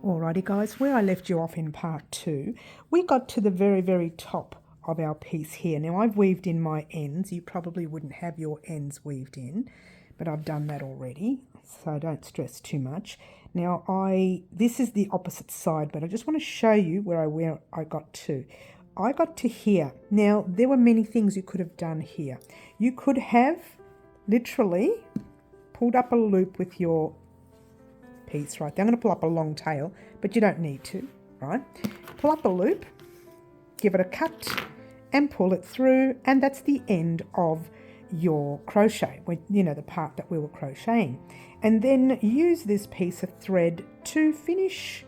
Alrighty guys, where I left you off in part 2, we got to the very top of our piece here. Now I've weaved in my ends. You probably wouldn't have your ends weaved in, but I've done that already, so don't stress too much. Now this is the opposite side, but I just want to show you where I got to. I got to here. Now there were many things you could have done here. You could have literally pulled up a loop with your piece right there. I'm going to pull up a long tail, but you don't need to, right? Pull up a loop, give it a cut and pull it through, and that's the end of your crochet, you know, the part that we were crocheting. And then use this piece of thread to finish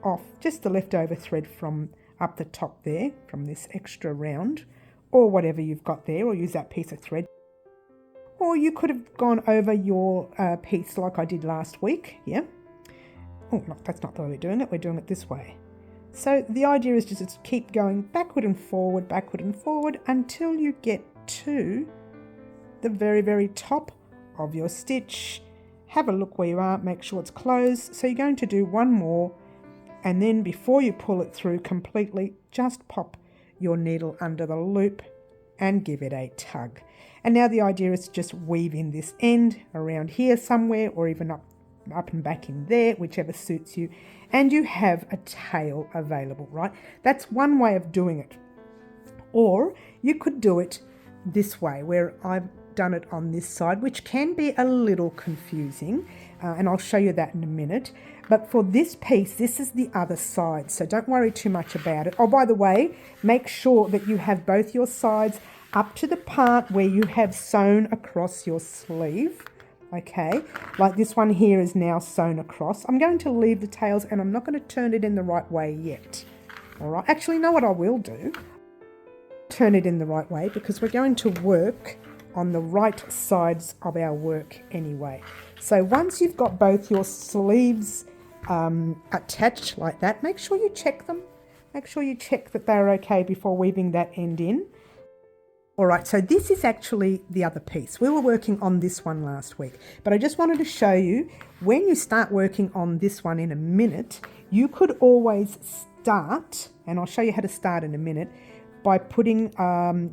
off just the leftover thread from up the top there, from this extra round, or whatever you've got there, or use that piece of thread. Or you could have gone over your piece like I did last week, yeah? Oh, no, that's not the way we're doing it this way. So the idea is just to keep going backward and forward until you get to the very top of your stitch. Have a look where you are, make sure it's closed. So you're going to do one more, and then before you pull it through completely, just pop your needle under the loop and give it a tug. And now the idea is to just weave in this end around here somewhere, or even up and back in there, whichever suits you, and you have a tail available, right? That's one way of doing it. Or you could do it this way, where I've done it on this side, which can be a little confusing, and I'll show you that in a minute. But for this piece, this is the other side, so don't worry too much about it. Oh, by the way, make sure that you have both your sides up to the part where you have sewn across your sleeve, okay? Like this one here is now sewn across. I'm going to leave the tails, and I'm not going to turn it in the right way yet, all right? Actually, you know what I will do? Turn it in the right way, because we're going to work on the right sides of our work anyway. So once you've got both your sleeves attached like that, make sure you check them. Make sure you check that they're okay before weaving that end in. All right, so this is actually the other piece. We were working on this one last week, but I just wanted to show you, when you start working on this one in a minute, you could always start, and I'll show you how to start in a minute, by putting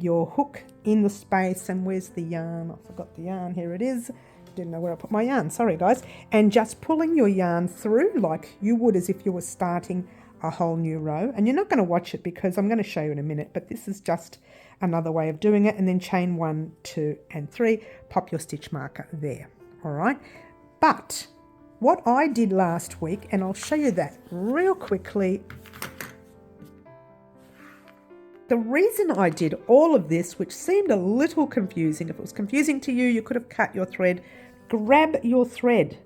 your hook in the space. And where's the yarn? I forgot the yarn. Here it is. Didn't know where I put my yarn. Sorry, guys. And just pulling your yarn through like you would as if you were starting a whole new row. And you're not going to watch it because I'm going to show you in a minute, but this is just another way of doing it. And then chain 1, 2, and 3. Pop your stitch marker there. All right. But what I did last week, and I'll show you that real quickly. The reason I did all of this, which seemed a little confusing, if it was confusing to you, you could have cut your thread. Grab your thread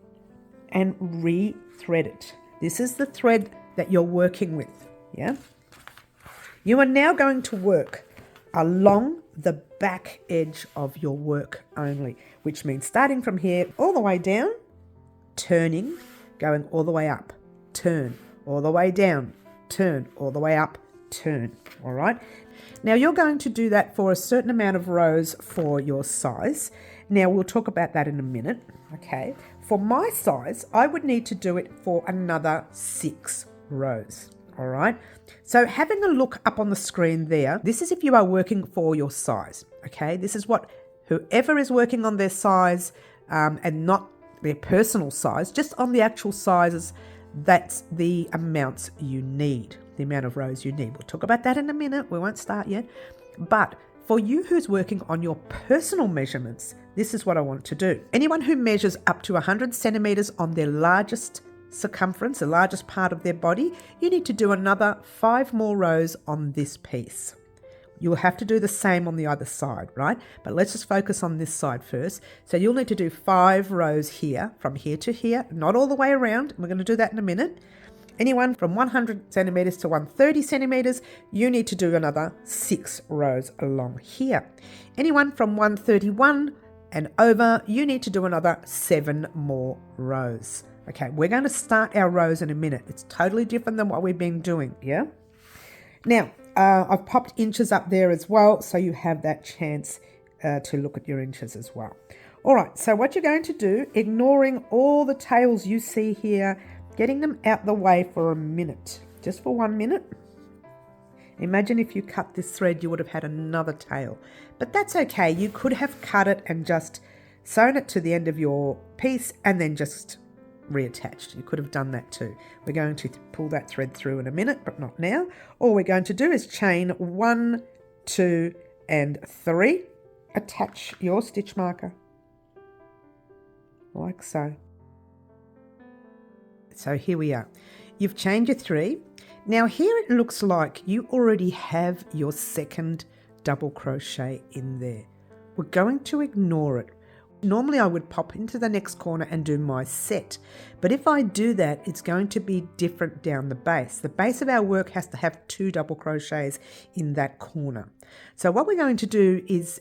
and re-thread it. This is the thread that you're working with, yeah? You are now going to work along the back edge of your work only, which means starting from here all the way down, turning, going all the way up, turn, all the way down, turn, all the way up, turn. All right, now you're going to do that for a certain amount of rows for your size. Now we'll talk about that in a minute. Okay, for my size, I would need to do it for another 6 rows. All right, so having a look up on the screen there, this is if you are working for your size. Okay, this is what whoever is working on their size and not their personal size, just on the actual sizes, that's the amounts you need, the amount of rows you need. We'll talk about that in a minute. We won't start yet. But for you who's working on your personal measurements, this is what I want to do. Anyone who measures up to 100 centimeters on their largest circumference, the largest part of their body, you need to do another 5 more rows on this piece. You'll have to do the same on the other side, right? But let's just focus on this side first. So you'll need to do 5 rows here, from here to here, not all the way around. We're going to do that in a minute. Anyone from 100 centimeters to 130 centimeters, you need to do another 6 rows along here. Anyone from 131 and over, you need to do another 7 more rows. Okay, we're going to start our rows in a minute. It's totally different than what we've been doing, yeah? Now, I've popped inches up there as well, so you have that chance to look at your inches as well. All right, so what you're going to do, ignoring all the tails you see here getting them out the way for a minute, just for 1 minute. Imagine if you cut this thread, you would have had another tail, but that's okay. You could have cut it and just sewn it to the end of your piece and then just reattached. You could have done that too. We're going to pull that thread through in a minute, but not now. All we're going to do is chain 1, 2, and 3. Attach your stitch marker like so. So here we are. You've chained your 3. Now here it looks like you already have your second double crochet in there. We're going to ignore it. Normally I would pop into the next corner and do my set, but if I do that, it's going to be different down the base. The base of our work has to have 2 double crochets in that corner. So what we're going to do is,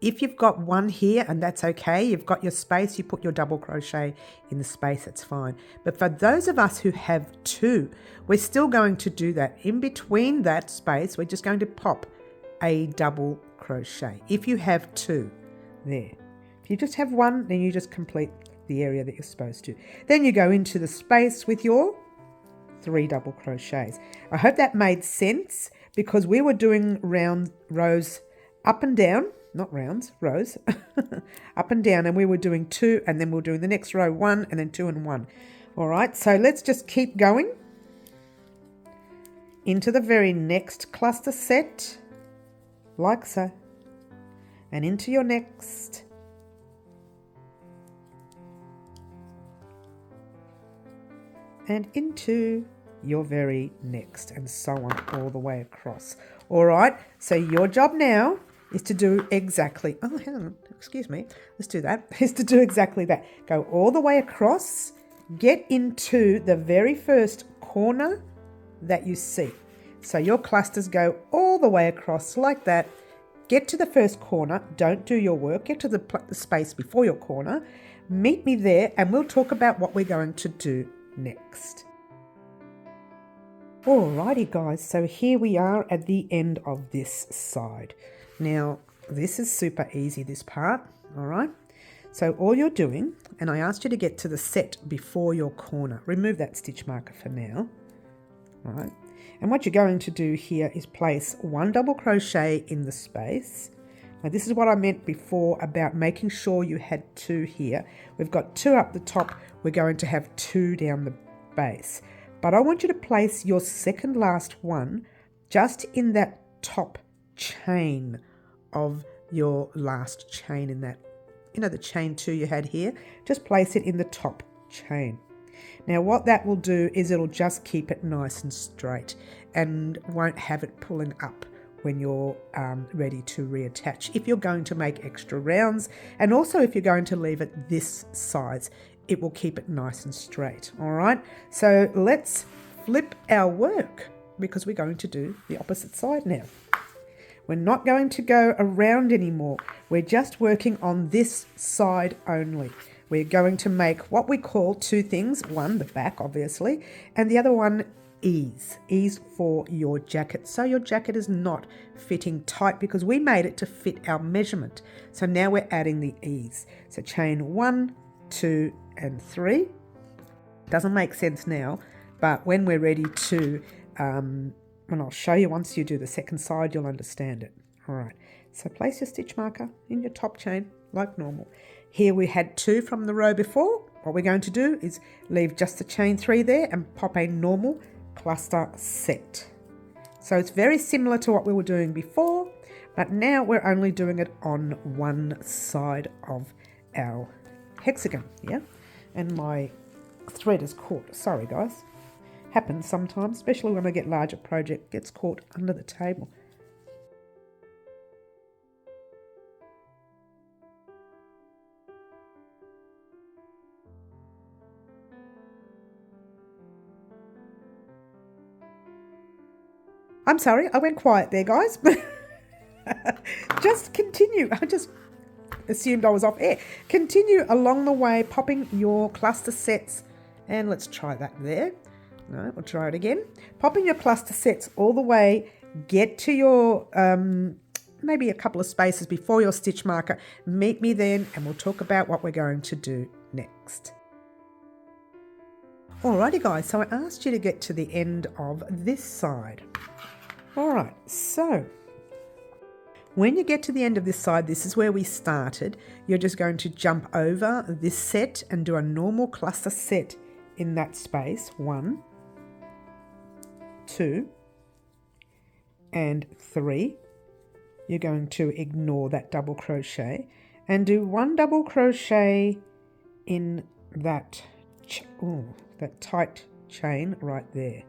if you've got 1 here, and that's okay, you've got your space, you put your double crochet in the space, that's fine. But for those of us who have 2, we're still going to do that. In between that space, we're just going to pop a double crochet. If you have 2, there. If you just have 1, then you just complete the area that you're supposed to. Then you go into the space with your 3 double crochets. I hope that made sense, because we were doing round rows up and down, not rounds, rows, up and down, and we were doing 2, and then we're doing the next row 1, and then 2 and 1. All right, so let's just keep going into the very next cluster set, like so, and into your next, and into your very next, and so on all the way across. All right, so your job now is to do exactly, oh, hang on, excuse me, let's do that, is to do exactly that. Go all the way across, get into the very first corner that you see. So your clusters go all the way across like that. Get to the first corner, don't do your work, get to the space before your corner, meet me there, and we'll talk about what we're going to do next. Alrighty guys, so here we are at the end of this side. Now this is super easy, this part, alright? So all you're doing, and I asked you to get to the set before your corner, remove that stitch marker for now, alright? And what you're going to do here is place 1 double crochet in the space. Now this is what I meant before about making sure you had 2 here. We've got 2 up the top, we're going to have 2 down the base. But I want you to place your second last one just in that top chain of your last chain in that, you know, the chain 2 you had here, just place it in the top chain. Now what that will do is it'll just keep it nice and straight and won't have it pulling up when you're ready to reattach, if you're going to make extra rounds, and also if you're going to leave it this size, it will keep it nice and straight. All right, so let's flip our work, because we're going to do the opposite side now. We're not going to go around anymore. We're just working on this side only. We're going to make what we call 2 things. One, the back, obviously, and the other one, ease. Ease for your jacket. So your jacket is not fitting tight, because we made it to fit our measurement. So now we're adding the ease. So chain 1, 2, and 3. Doesn't make sense now, but when we're ready to, when I'll show you once you do the second side, you'll understand it. All right, so place your stitch marker in your top chain like normal. Here we had 2 from the row before. What we're going to do is leave just the chain 3 there and pop a normal cluster set. So it's very similar to what we were doing before, but now we're only doing it on one side of our hexagon, yeah? And my thread is caught. Sorry guys, happens sometimes, especially when I get larger project, gets caught under the table. I'm sorry, I went quiet there, guys. Just continue. I just assumed I was off air. Continue along the way, popping your cluster sets, and let's try that there. No, we'll try it again. Popping your cluster sets all the way, get to your, maybe a couple of spaces before your stitch marker. Meet me then, and we'll talk about what we're going to do next. Alrighty guys, so I asked you to get to the end of this side. Alright, so when you get to the end of this side, this is where we started. You're just going to jump over this set and do a normal cluster set in that space. 1, 2, and 3. You're going to ignore that double crochet and do 1 double crochet in that tight chain right there.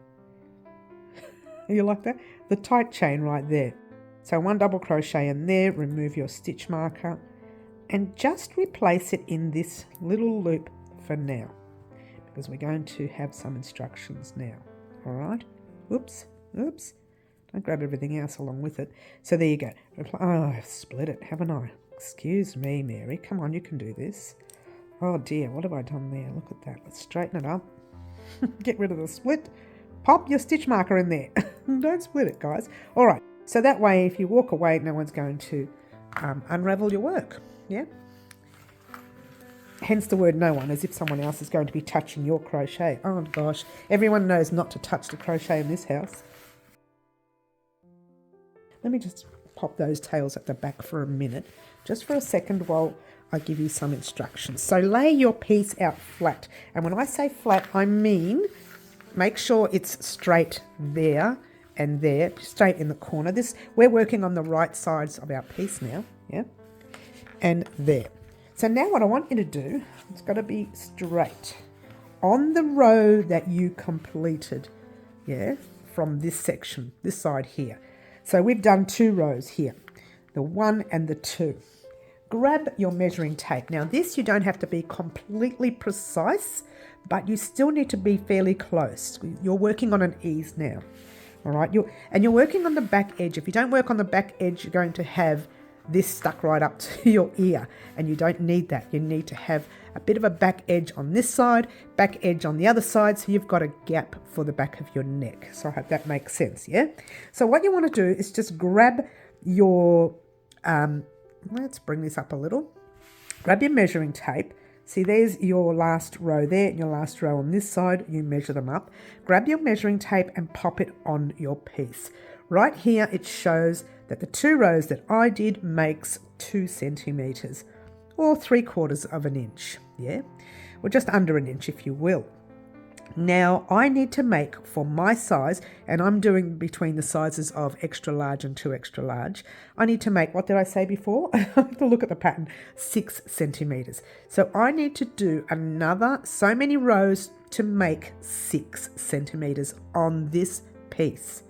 You like that? The tight chain right there. So 1 double crochet in there, remove your stitch marker and just replace it in this little loop for now, because we're going to have some instructions now. All right. Oops. Don't grab everything else along with it. So there you go. Oh, I've split it, haven't I? Excuse me, Mary. Come on, you can do this. Oh dear, what have I done there? Look at that. Let's straighten it up. Get rid of the split. Pop your stitch marker in there. Don't split it, guys. All right. So that way, if you walk away, no one's going to unravel your work. Yeah. Hence the word no one, as if someone else is going to be touching your crochet. Oh gosh, everyone knows not to touch the crochet in this house. Let me just pop those tails at the back for a minute, just for a second while I give you some instructions. So lay your piece out flat. And when I say flat, I mean make sure it's straight there and there, straight in the corner. We're working on the right sides of our piece now, yeah? And there. So now what I want you to do, it's got to be straight on the row that you completed, yeah, from this section, this side here. So we've done 2 rows here, the 1 and the 2. Grab your measuring tape. Now this, you don't have to be completely precise, but you still need to be fairly close. You're working on an ease now, all right? You're working on the back edge. If you don't work on the back edge, you're going to have this stuck right up to your ear, and you don't need that. You need to have a bit of a back edge on this side, back edge on the other side, so you've got a gap for the back of your neck. So I hope that makes sense, yeah? So what you want to do is just grab your, let's bring this up a little. Grab your measuring tape. See, there's your last row there and your last row on this side. You measure them up. Grab your measuring tape and pop it on your piece. Right here, it shows that the 2 rows that I did makes 2 centimeters, or 3/4 of an inch, yeah? Or just under an inch, if you will. Now, I need to make, for my size, and I'm doing between the sizes of extra large and 2 extra large, I need to make, what did I say before? I have to look at the pattern, 6 centimeters. So I need to do another so many rows to make 6 centimeters on this piece.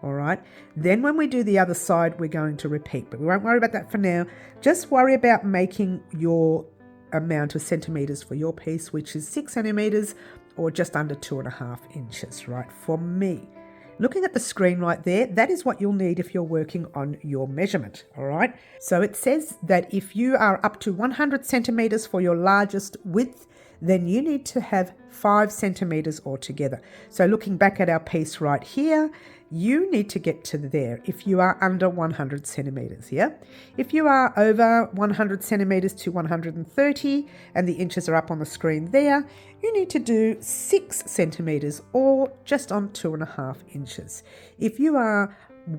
All right. Then when we do the other side, we're going to repeat, but we won't worry about that for now. Just worry about making your amount of centimeters for your piece, which is 6 centimeters or just under 2.5 inches, right? For me, looking at the screen right there, that is what you'll need if you're working on your measurement. All right. So it says that if you are up to 100 centimeters for your largest width, then you need to have 5 centimeters altogether. So looking back at our piece right here, you need to get to there if you are under 100 centimeters, yeah? If you are over 100 centimeters to 130 and the inches are up on the screen there, you need to do 6 centimeters or just on 2.5 inches. If you are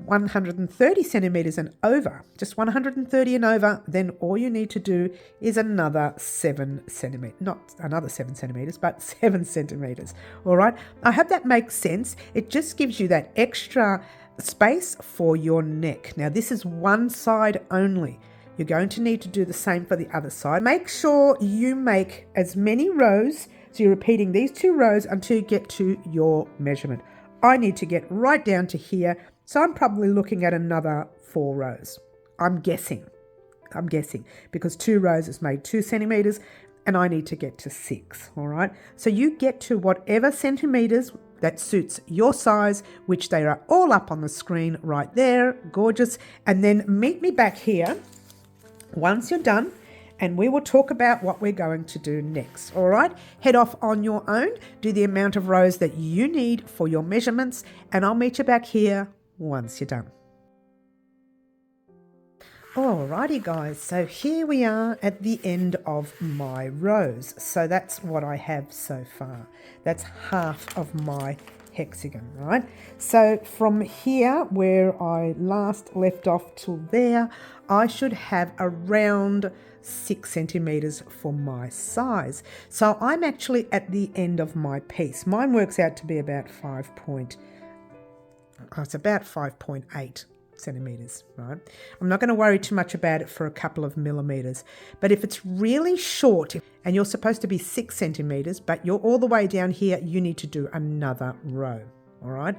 130 centimeters and over, just 130 and over, then all you need to do is another 7 centimeters, not another 7 centimeters, but 7 centimeters. All right. I hope that makes sense. It just gives you that extra space for your neck. Now, this is one side only. You're going to need to do the same for the other side. Make sure you make as many rows. So you're repeating these 2 rows until you get to your measurement. I need to get right down to here. So I'm probably looking at another 4 rows. I'm guessing because 2 rows has made 2 centimeters and I need to get to 6. All right. So you get to whatever centimeters that suits your size, which they are all up on the screen right there. Gorgeous. And then meet me back here once you're done, and we will talk about what we're going to do next. All right, head off on your own, do the amount of rows that you need for your measurements, and I'll meet you back here once you're done. Alrighty guys, so here we are at the end of my rows. So that's what I have so far. That's half of my hexagon, right? So from here where I last left off till there, I should have around 6 centimeters for my size. So I'm actually at the end of my piece. Mine works out to be about 5.8 centimeters, right? I'm not going to worry too much about it for a couple of millimeters, but if it's really short and you're supposed to be 6 centimeters, but you're all the way down here, you need to do another row. All right.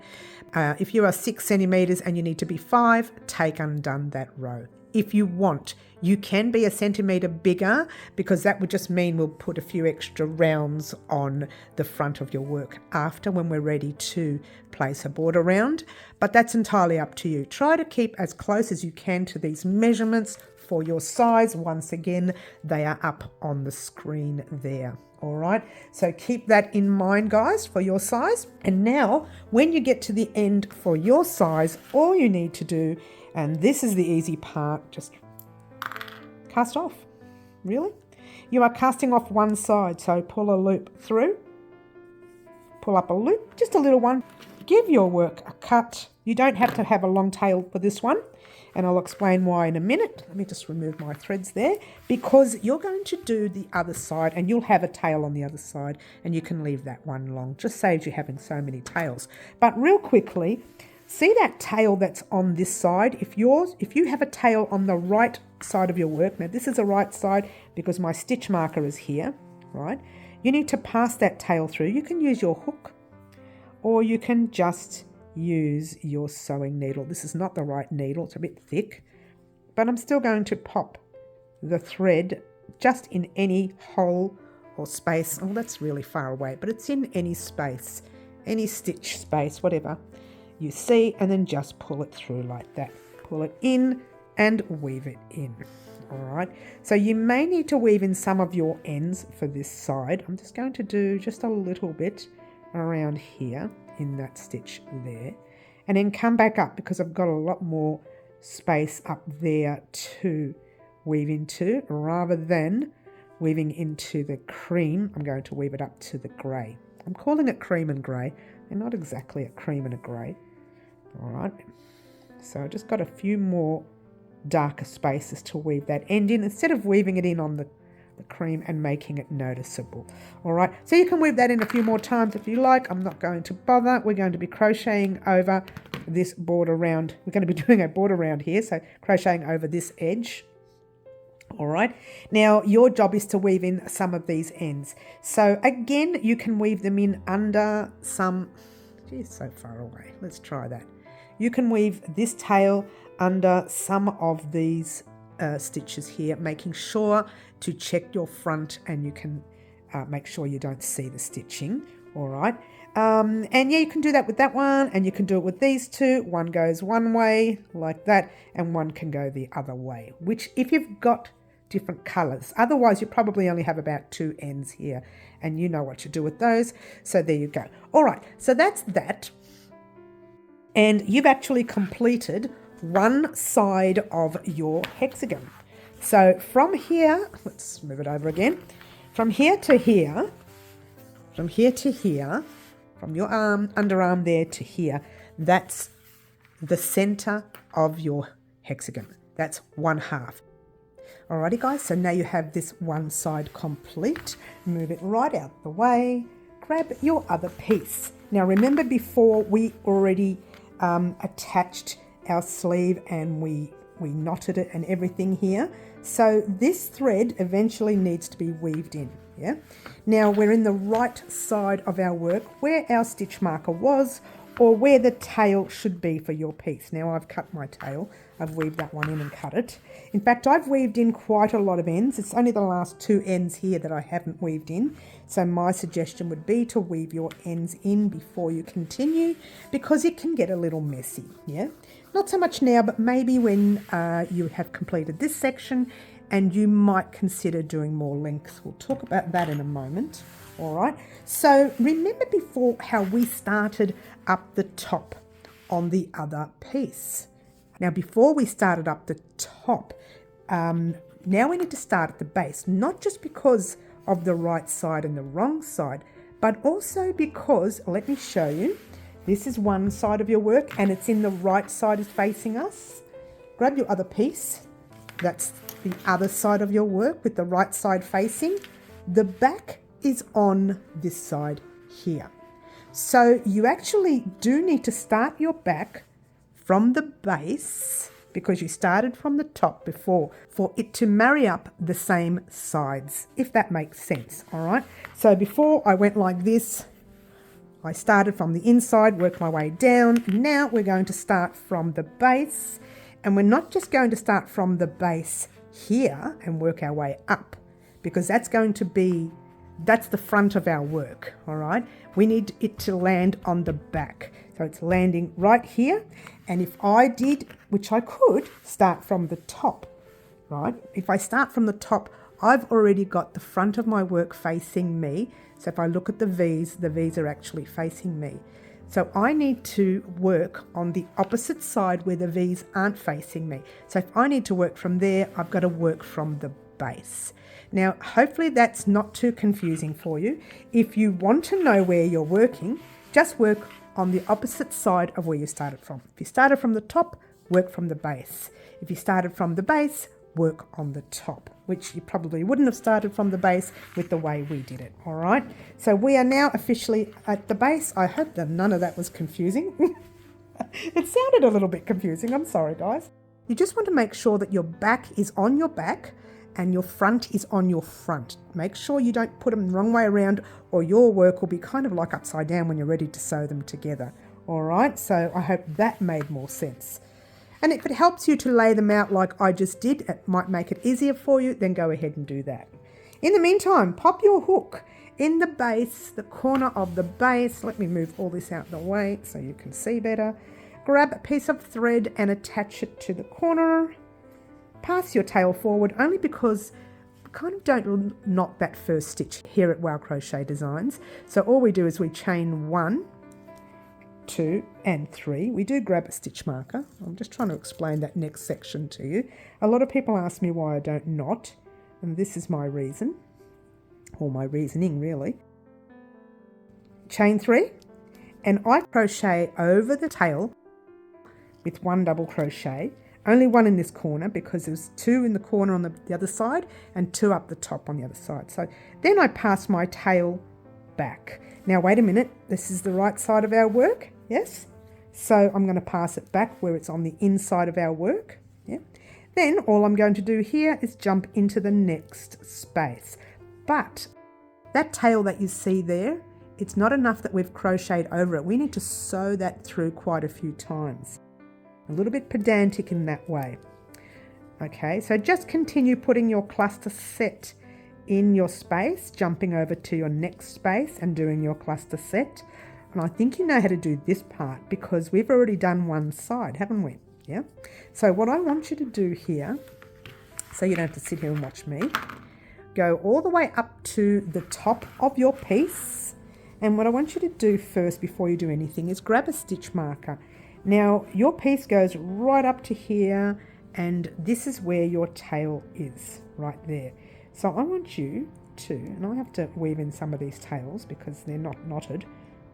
If you are 6 centimeters and you need to be 5, take undone that row. If you want, you can be a centimeter bigger, because that would just mean we'll put a few extra rounds on the front of your work after, when we're ready to place a border round. But that's entirely up to you. Try to keep as close as you can to these measurements for your size. Once again, they are up on the screen there. All right, so keep that in mind, guys, for your size. And now when you get to the end for your size, all you need to do, and this is the easy part, just cast off. Really? You are casting off one side, so pull a loop through, pull up a loop, just a little one. Give your work a cut. You don't have to have a long tail for this one, and I'll explain why in a minute. Let me just remove my threads there, because you're going to do the other side and you'll have a tail on the other side, and you can leave that one long. Just saves you having so many tails. But real quickly, see that tail that's on this side? If you have a tail on the right side of your work, now this is the right side because my stitch marker is here, right? You need to pass that tail through. You can use your hook, or you can just use your sewing needle. This is not the right needle, it's a bit thick, but I'm still going to pop the thread just in any hole or space. Oh, that's really far away, but it's in any space, any stitch space, whatever you see, and then just pull it through like that. Pull it in and weave it in. All right, so you may need to weave in some of your ends for this side. I'm just going to do just a little bit around here in that stitch there, and then come back up, because I've got a lot more space up there to weave into. Rather than weaving into the cream, I'm going to weave it up to the grey. I'm calling it cream and grey, and not exactly a cream and a grey. All right, so I just got a few more darker spaces to weave that end in, instead of weaving it in on the cream and making it noticeable. All right, so you can weave that in a few more times if you like. I'm not going to bother. We're going to be crocheting over this border round. We're going to be doing a border round here, so crocheting over this edge. All right, now your job is to weave in some of these ends. So again, you can weave them in under some, geez, so far away. Let's try that. You can weave this tail under some of these stitches here, making sure to check your front, and you can make sure you don't see the stitching. All right, and yeah, you can do that with that one, and you can do it with these two. One goes one way like that, and one can go the other way, which if you've got different colors, otherwise you probably only have about 2 ends here, and you know what to do with those. So there you go. All right, so that's that, and you've actually completed one side of your hexagon. So from here, let's move it over again, from here to here, from here to here, from your arm, underarm there to here, that's the center of your hexagon. That's one half. Alrighty guys, so now you have this one side complete. Move it right out the way, grab your other piece. Now remember, before we already attached our sleeve and we knotted it and everything here. So this thread eventually needs to be weaved in, yeah? Now we're in the right side of our work where our stitch marker was, or where the tail should be for your piece. Now I've cut my tail. I've weaved that one in and cut it. In fact, I've weaved in quite a lot of ends. It's only the last 2 ends here that I haven't weaved in. So my suggestion would be to weave your ends in before you continue, because it can get a little messy, yeah? Not so much now, but maybe when you have completed this section, and you might consider doing more lengths. We'll talk about that in a moment. All right, so remember before how we started up the top on the other piece. Now before we started up the top, now we need to start at the base, not just because of the right side and the wrong side, but also because, let me show you, this is one side of your work and it's in the right side is facing us. Grab your other piece, that's the other side of your work with the right side facing. The back is on this side here. So you actually do need to start your back from the base because you started from the top before for it to marry up the same sides, if that makes sense, all right? So before I went like this, I started from the inside, worked my way down. Now we're going to start from the base, and we're not just going to start from the base here and work our way up, because that's the front of our work, all right? We need it to land on the back. So it's landing right here. And if I did, which I could, start from the top, right? If I start from the top, I've already got the front of my work facing me. So if I look at the V's are actually facing me. So I need to work on the opposite side where the V's aren't facing me. So if I need to work from there, I've got to work from the base. Now, hopefully that's not too confusing for you. If you want to know where you're working, just work on the opposite side of where you started from. If you started from the top, work from the base. If you started from the base, work on the top, which you probably wouldn't have started from the base with the way we did it, all right? So we are now officially at the base. I hope that none of that was confusing. It sounded a little bit confusing, I'm sorry guys. You just want to make sure that your back is on your back and your front is on your front. Make sure you don't put them the wrong way around or your work will be kind of like upside down when you're ready to sew them together. All right, so I hope that made more sense. And if it helps you to lay them out like I just did, it might make it easier for you, then go ahead and do that. In the meantime, pop your hook in the base, the corner of the base. Let me move all this out of the way so you can see better. Grab a piece of thread and attach it to the corner. Pass your tail forward only because we kind of don't knot that first stitch here at Wow Crochet Designs. So all we do is we chain 1, 2 and 3. We do grab a stitch marker. I'm just trying to explain that next section to you. A lot of people ask me why I don't knot, and this is my reason, or my reasoning really. Chain 3, and I crochet over the tail with 1 double crochet. Only 1 in this corner because there's 2 in the corner on the other side and 2 up the top on the other side. So then I pass my tail back. Now wait a minute, this is the right side of our work, yes? So I'm going to pass it back where it's on the inside of our work. Yeah. Then all I'm going to do here is jump into the next space. But that tail that you see there, it's not enough that we've crocheted over it. We need to sew that through quite a few times. A little bit pedantic in that way. Okay, so just continue putting your cluster set in your space, jumping over to your next space and doing your cluster set. And I think you know how to do this part because we've already done one side, haven't we? Yeah. So what I want you to do here, so you don't have to sit here and watch me, go all the way up to the top of your piece. And what I want you to do first before you do anything is grab a stitch marker. Now your piece goes right up to here and this is where your tail is, right there. So I want you to, and I have to weave in some of these tails because they're not knotted,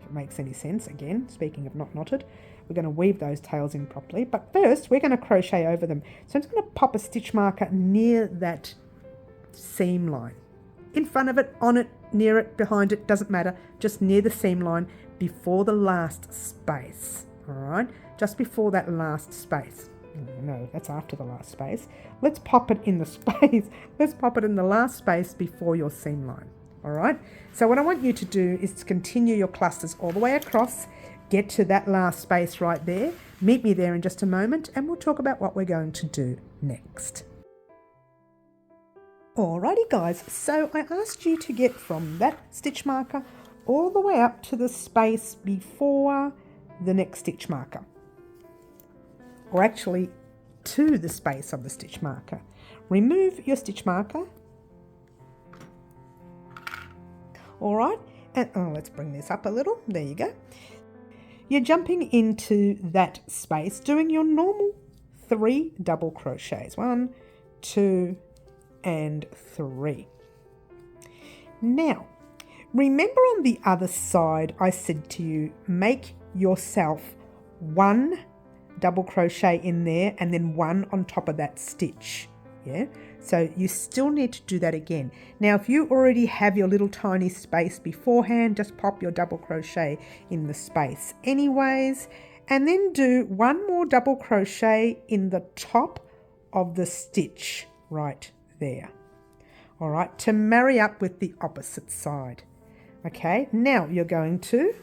if it makes any sense. Again, speaking of not knotted, we're going to weave those tails in properly. But first we're going to crochet over them. So I'm just going to pop a stitch marker near that seam line. In front of it, on it, near it, behind it, doesn't matter, just near the seam line before the last space. All right, just before that last space. No, that's after the last space. Let's pop it in the space. Let's pop it in the last space before your seam line. All right. So what I want you to do is to continue your clusters all the way across, get to that last space right there. Meet me there in just a moment and we'll talk about what we're going to do next. Alrighty guys, so I asked you to get from that stitch marker all the way up to the space before the next stitch marker, or actually to the space of the stitch marker. Remove your stitch marker. All right, and let's bring this up a little. There you go. You're jumping into that space, doing your normal 3 double crochets. 1, 2 and 3. Now, remember on the other side I said to you, make yourself 1 double crochet in there and then 1 on top of that stitch. Yeah, so you still need to do that again. Now if you already have your little tiny space beforehand, just pop your double crochet in the space anyways, and then do 1 more double crochet in the top of the stitch right there. All right, to marry up with the opposite side. Okay, now you're going to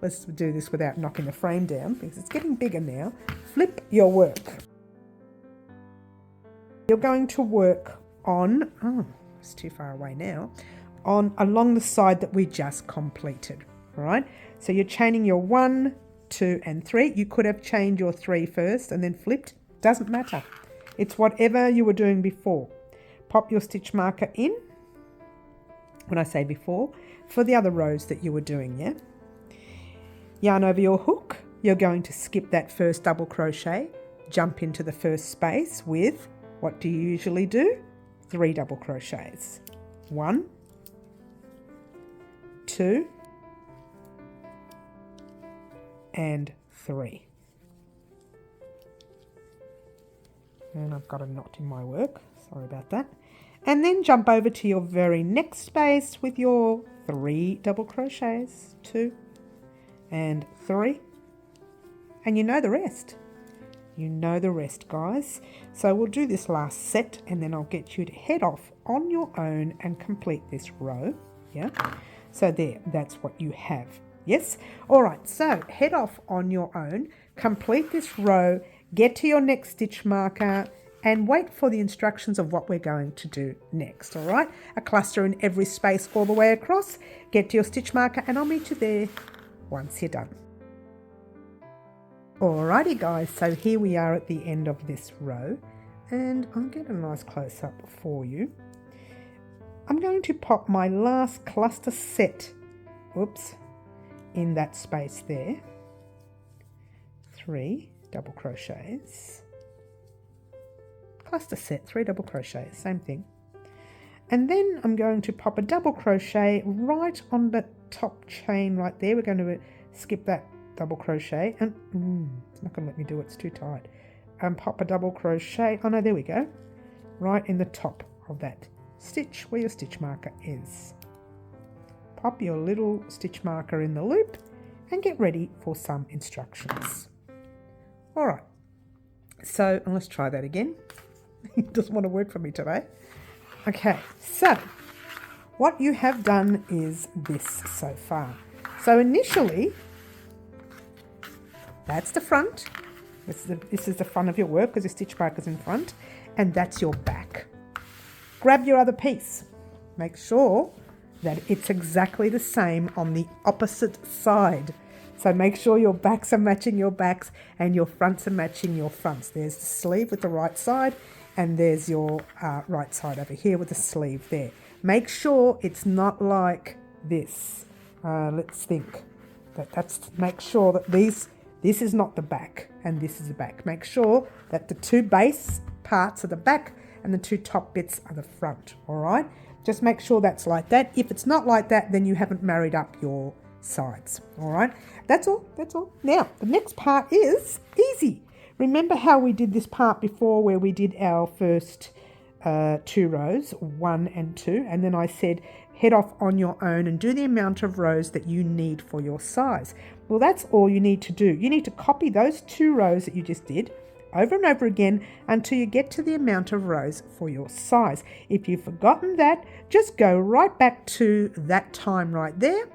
let's do this without knocking the frame down because it's getting bigger now. Flip your work. You're going to work on, it's too far away now, on along the side that we just completed. All right, so you're chaining your 1, 2 and 3. You could have chained your 3 first and then flipped. Doesn't matter. It's whatever you were doing before. Pop your stitch marker in, when I say before, for the other rows that you were doing, yeah? Yarn over your hook. You're going to skip that first double crochet, jump into the first space with, what do you usually do? 3 double crochets. 1, 2, and 3. And I've got a knot in my work, sorry about that. And then jump over to your very next space with your 3 double crochets, 2 and 3. And you know the rest. You know the rest, guys. So we'll do this last set and then I'll get you to head off on your own and complete this row. Yeah. So there, that's what you have. Yes. All right. So head off on your own, complete this row, get to your next stitch marker and wait for the instructions of what we're going to do next. All right. A cluster in every space all the way across. Get to your stitch marker and I'll meet you there once you're done. Alrighty guys, so here we are at the end of this row and I'll get a nice close up for you. I'm going to pop my last cluster set, in that space there. 3 double crochets. Cluster set, 3 double crochets, same thing. And then I'm going to pop a double crochet right on the top chain right there. We're going to skip that double crochet and it's not going to let me do it, it's too tight. Pop a double crochet, oh no, there we go, right in the top of that stitch where your stitch marker is. Pop your little stitch marker in the loop and get ready for some instructions. All right, so let's try that again. It doesn't want to work for me today. Okay, so what you have done is this so far. So initially, that's the front. This is the front of your work because your stitch marker's in front, and that's your back. Grab your other piece. Make sure that it's exactly the same on the opposite side. So make sure your backs are matching your backs and your fronts are matching your fronts. There's the sleeve with the right side, and there's your right side over here with the sleeve there. Make sure it's not like this. Let's think. Make sure that this is not the back and this is the back. Make sure that the 2 base parts are the back and the 2 top bits are the front, all right? Just make sure that's like that. If it's not like that, then you haven't married up your sides, all right? That's all. Now, the next part is easy. Remember how we did this part before where we did our first 2 rows, 1 and 2, and then I said head off on your own and do the amount of rows that you need for your size. Well, that's all you need to do. You need to copy those 2 rows that you just did over and over again until you get to the amount of rows for your size. If you've forgotten that, just go right back to that time right there.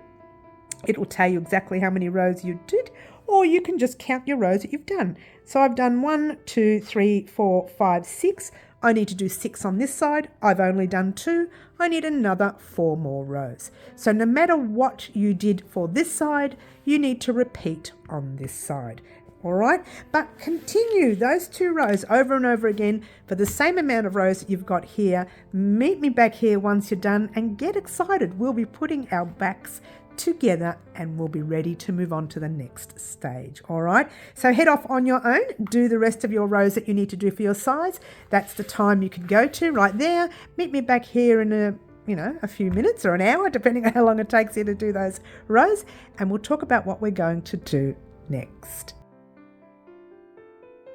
It will tell you exactly how many rows you did, or you can just count your rows that you've done. So I've done 1, 2, 3, 4, 5, 6. I need to do 6 on this side. I've only done 2. I need another 4 more rows. So no matter what you did for this side, you need to repeat on this side. All right, but continue those 2 rows over and over again for the same amount of rows that you've got here. Meet me back here once you're done and get excited. We'll be putting our backs together and we'll be ready to move on to the next stage. All right, so head off on your own, do the rest of your rows that you need to do for your size. That's the time you can go to right there. Meet me back here in a few minutes or an hour, depending on how long it takes you to do those rows, and we'll talk about what we're going to do next.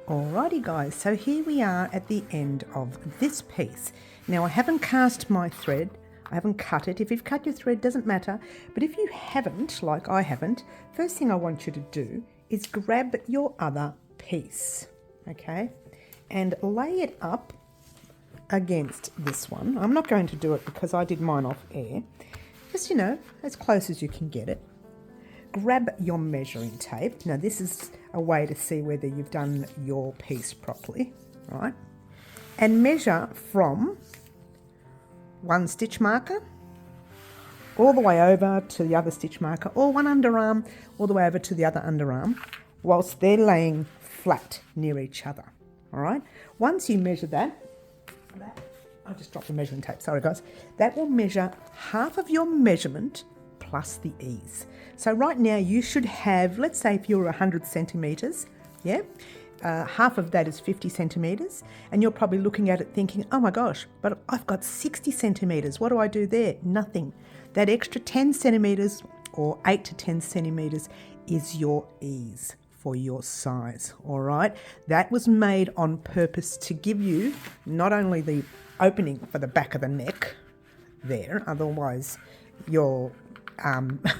Alrighty guys, so here we are at the end of this piece. Now I haven't cast my thread, I haven't cut it. If you've cut your thread, doesn't matter, but if you haven't, like I haven't, first thing I want you to do is grab your other piece, okay, and lay it up against this one. I'm not going to do it because I did mine off air, just as close as you can get it. Grab your measuring tape. Now this is a way to see whether you've done your piece properly, right? And measure from one stitch marker all the way over to the other stitch marker, or one underarm all the way over to the other underarm, whilst they're laying flat near each other. All right, once you measure that, I just dropped the measuring tape, sorry guys, that will measure half of your measurement plus the ease. So right now you should have, let's say if you're 100 centimetres, yeah, half of that is 50 centimetres, and you're probably looking at it thinking, oh my gosh, but I've got 60 centimetres, what do I do there? Nothing. That extra 10 centimetres or 8 to 10 centimetres is your ease for your size, all right? That was made on purpose to give you not only the opening for the back of the neck there, otherwise your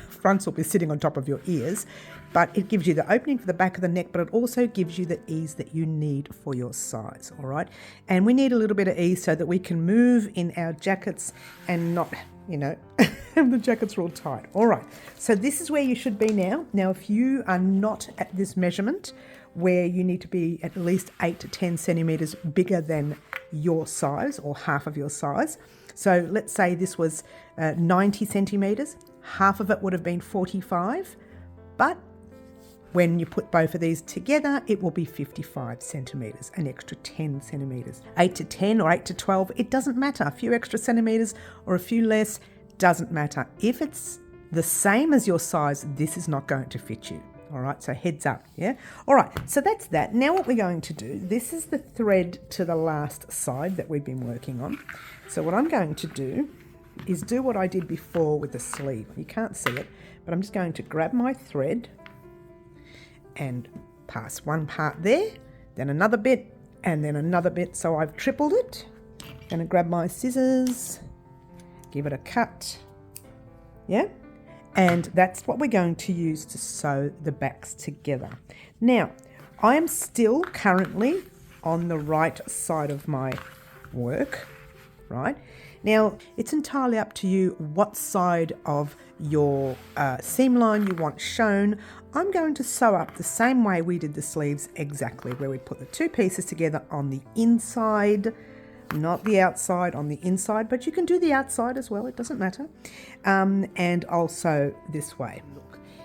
fronts will be sitting on top of your ears, but it gives you the opening for the back of the neck, but it also gives you the ease that you need for your size, all right? And we need a little bit of ease so that we can move in our jackets and not, have the jackets real tight. All right, so this is where you should be now. Now, if you are not at this measurement, where you need to be at least 8 to 10 centimetres bigger than your size or half of your size. So let's say this was 90 centimetres, half of it would have been 45, but when you put both of these together, it will be 55 centimetres, an extra 10 centimetres. 8 to 10 or 8 to 12, it doesn't matter. A few extra centimetres or a few less, doesn't matter. If it's the same as your size, this is not going to fit you. All right, so heads up, yeah? All right, so that's that. Now what we're going to do, this is the thread to the last side that we've been working on. So what I'm going to do is do what I did before with the sleeve. You can't see it, but I'm just going to grab my thread and pass one part there, then another bit, and then another bit. So I've tripled it. Gonna grab my scissors, give it a cut, yeah? And that's what we're going to use to sew the backs together. Now, I am still currently on the right side of my work, right? Now, it's entirely up to you what side of your seam line you want shown. I'm going to sew up the same way we did the sleeves, exactly, where we put the two pieces together on the inside, not the outside, on the inside, but you can do the outside as well, it doesn't matter. And also this way.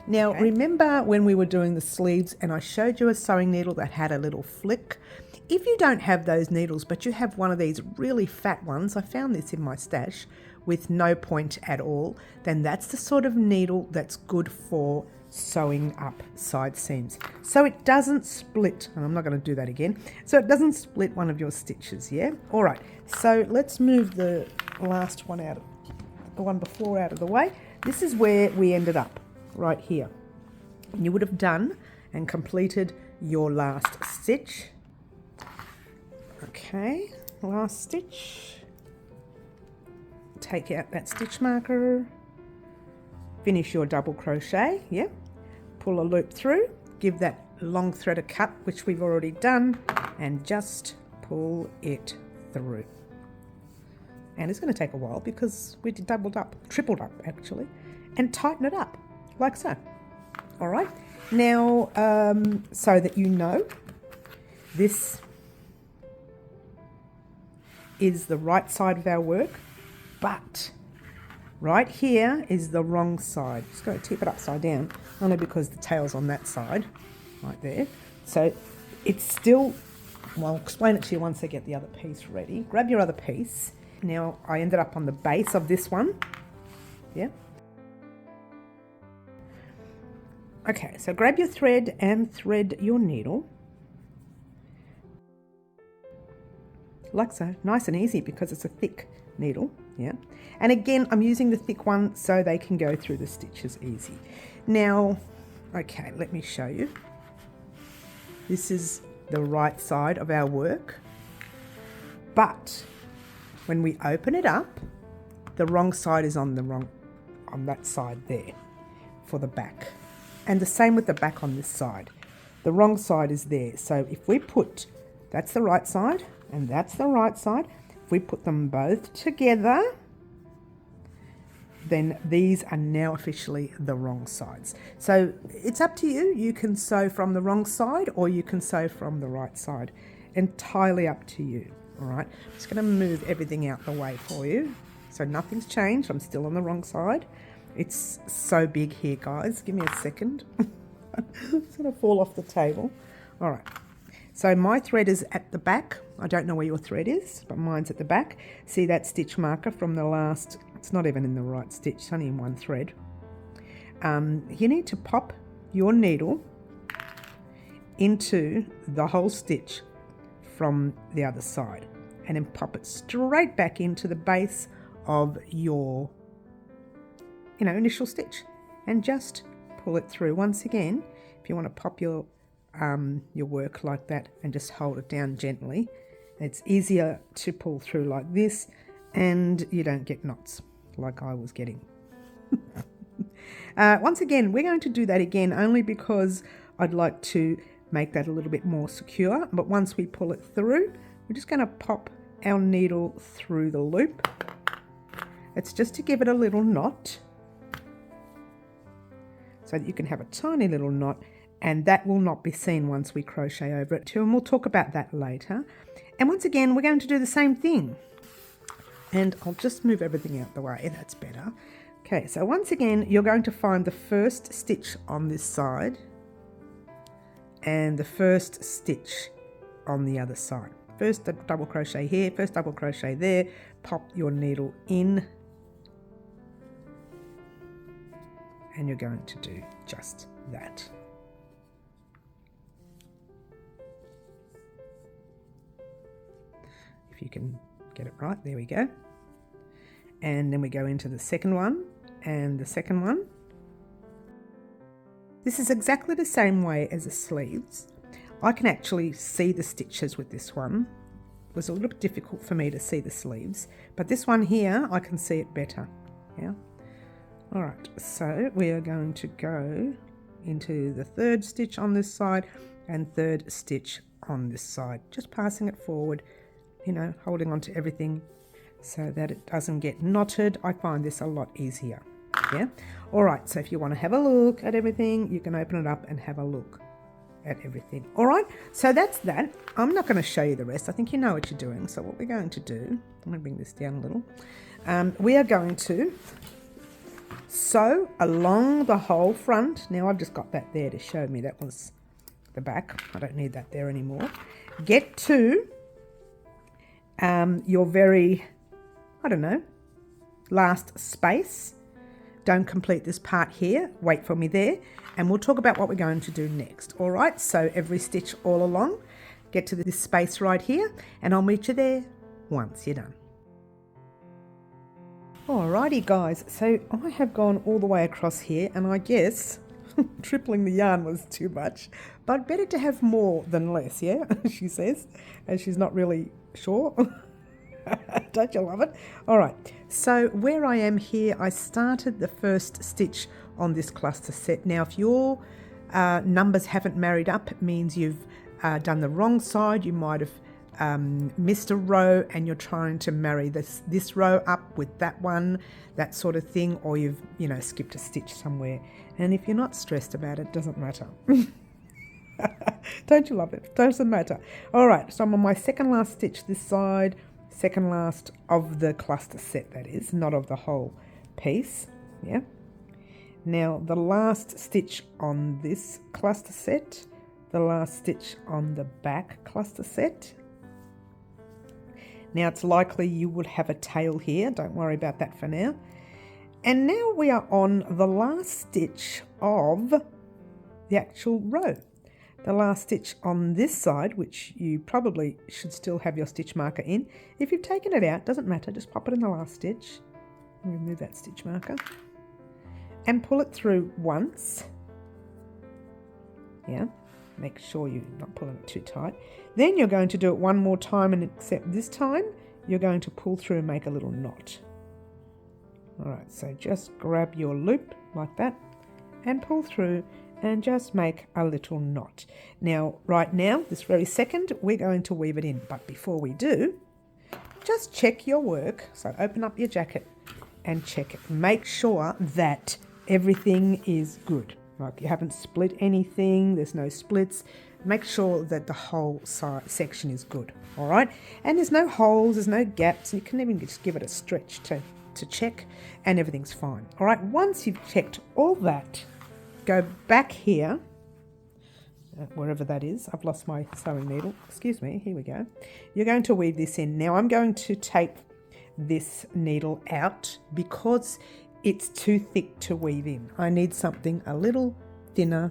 Now, okay. Remember when we were doing the sleeves and I showed you a sewing needle that had a little flick? If you don't have those needles, but you have one of these really fat ones, I found this in my stash with no point at all, then that's the sort of needle that's good for sewing up side seams. So it doesn't split, and I'm not going to do that again, so it doesn't split one of your stitches, yeah? All right, so let's move the last one out, the one before out of the way. This is where we ended up, right here. You would have done and completed your last stitch. Okay, last stitch. Take out that stitch marker. Finish your double crochet, yeah? Pull a loop through, give that long thread a cut, which we've already done, and just pull it through. And it's going to take a while because we did tripled up actually, and tighten it up, like so. All right, now so that you know, this is the right side of our work, but right here is the wrong side. Just got to tip it upside down, only because the tail's on that side, right there. So it's still, well, I'll explain it to you once I get the other piece ready. Grab your other piece. Now I ended up on the base of this one, yeah. Okay, so grab your thread and thread your needle. Like so, nice and easy because it's a thick needle, yeah. And again, I'm using the thick one so they can go through the stitches easy. Now, okay, let me show you. This is the right side of our work, but when we open it up, the wrong side is on that side there for the back. And the same with the back on this side. The wrong side is there. So if we put, that's the right side and that's the right side. If we put them both together, then these are now officially the wrong sides. So it's up to you. You can sew from the wrong side or you can sew from the right side. Entirely up to you. All right, I'm just going to move everything out the way for you. So nothing's changed. I'm still on the wrong side. It's so big here, guys. Give me a second. It's going to fall off the table. All right. So my thread is at the back. I don't know where your thread is, but mine's at the back. See that stitch marker from the last, it's not even in the right stitch, it's only in one thread. You need to pop your needle into the whole stitch from the other side and then pop it straight back into the base of your initial stitch and just pull it through. Once again, if you want to pop your work like that and just hold it down gently, it's easier to pull through like this and you don't get knots like I was getting. Once again, we're going to do that again only because I'd like to make that a little bit more secure, but once we pull it through, we're just going to pop our needle through the loop. It's just to give it a little knot so that you can have a tiny little knot, and that will not be seen once we crochet over it too, and we'll talk about that later. And once again, we're going to do the same thing, and I'll just move everything out the way, that's better. Okay, so once again, you're going to find the first stitch on this side and the first stitch on the other side. First double crochet here, first double crochet there, pop your needle in, and you're going to do just that. If you can get it right, there we go. And then we go into the second one and the second one. This is exactly the same way as the sleeves. I can actually see the stitches with this one. It was a little bit difficult for me to see the sleeves, but this one here, I can see it better. Yeah. All right, so we are going to go into the third stitch on this side and third stitch on this side, just passing it forward, holding on to everything so that it doesn't get knotted. I find this a lot easier. Yeah. All right, so if you want to have a look at everything, you can open it up and have a look at everything. All right, so that's that. I'm not going to show you the rest. I think you know what you're doing. So what we're going to do, I'm going to bring this down a little. We are going to sew along the whole front. Now I've just got that there to show me that was the back. I don't need that there anymore. Get to your very, last space. Don't complete this part here. Wait for me there, and we'll talk about what we're going to do next. All right, so every stitch all along, get to this space right here, and I'll meet you there once you're done. Alrighty guys, so I have gone all the way across here, and I guess tripling the yarn was too much, but better to have more than less, yeah, she says, and she's not really sure. Don't you love it? All right, so where I am here, I started the first stitch on this cluster set. Now, if your numbers haven't married up, it means you've done the wrong side. You might have missed a row and you're trying to marry this row up with that one, that sort of thing, or you've skipped a stitch somewhere. And if you're not stressed about it, doesn't matter. Don't you love it? Doesn't matter. All right, so I'm on my second last stitch this side, second last of the cluster set, that is, not of the whole piece. Yeah. Now the last stitch on this cluster set, the last stitch on the back cluster set. Now it's likely you would have a tail here, don't worry about that for now. And now we are on the last stitch of the actual row. The last stitch on this side, which you probably should still have your stitch marker in. If you've taken it out, doesn't matter, just pop it in the last stitch. Remove that stitch marker. And pull it through once. Yeah, make sure you're not pulling it too tight. Then you're going to do it one more time, and except this time, you're going to pull through and make a little knot. All right, so just grab your loop like that and pull through and just make a little knot. Now, right now, this very second, we're going to weave it in. But before we do, just check your work. So open up your jacket and check it. Make sure that everything is good. Like you haven't split anything, there's no splits. Make sure that the whole section is good, all right? And there's no holes, there's no gaps. You can even just give it a stretch to check and everything's fine. All right, once you've checked all that, go back here, wherever that is. I've lost my sewing needle. Excuse me, here we go. You're going to weave this in. Now I'm going to take this needle out because it's too thick to weave in. I need something a little thinner,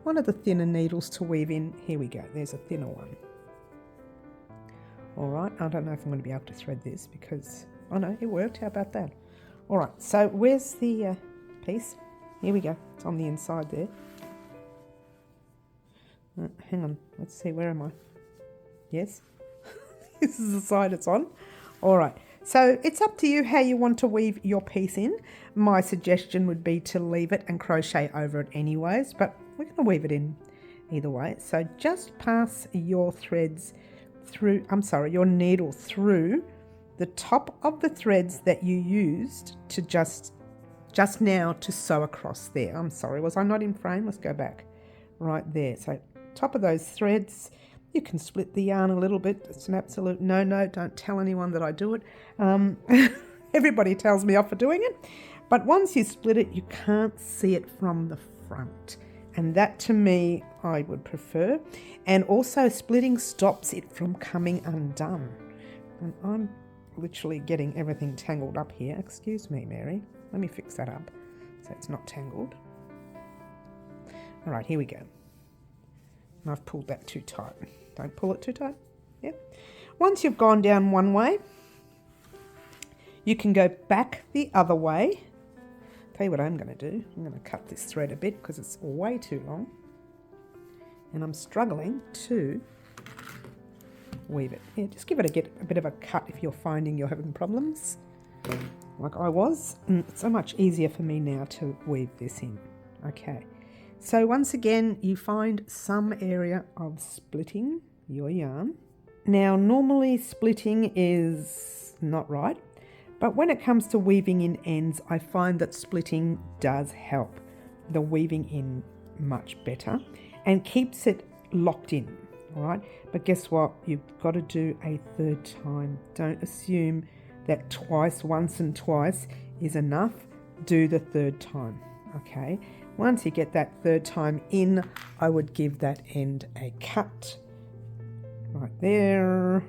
one of the thinner needles to weave in. Here we go, there's a thinner one. All right, I don't know if I'm going to be able to thread this because, oh no, it worked. How about that? All right, so where's the piece? Here we go, it's on the inside there. Hang on, let's see, where am I? Yes, this is the side it's on. All right, so it's up to you how you want to weave your piece in. My suggestion would be to leave it and crochet over it anyways, but we're going to weave it in either way. So just pass your threads through, your needle through the top of the threads that you used to just now to sew across there. I'm sorry, was I not in frame? Let's go back. Right there. So top of those threads, you can split the yarn a little bit. It's an absolute no-no. Don't tell anyone that I do it. Everybody tells me off for doing it. But once you split it, you can't see it from the front. And that to me, I would prefer. And also splitting stops it from coming undone. And I'm literally getting everything tangled up here. Excuse me, Mary. Let me fix that up so it's not tangled. All right, here we go. And I've pulled that too tight. Don't pull it too tight. Yeah. Once you've gone down one way, you can go back the other way. Tell you what I'm going to do. I'm going to cut this thread a bit because it's way too long. And I'm struggling to weave it. Yeah, just give it a bit of a cut if you're finding you're having problems, like I was. And it's so much easier for me now to weave this in. Okay. So once again, you find some area of splitting your yarn. Now, normally splitting is not right, but when it comes to weaving in ends, I find that splitting does help the weaving in much better and keeps it locked in, all right? But guess what? You've got to do a third time. Don't assume that once and twice is enough. Do the third time, okay? Once you get that third time in, I would give that end a cut right there.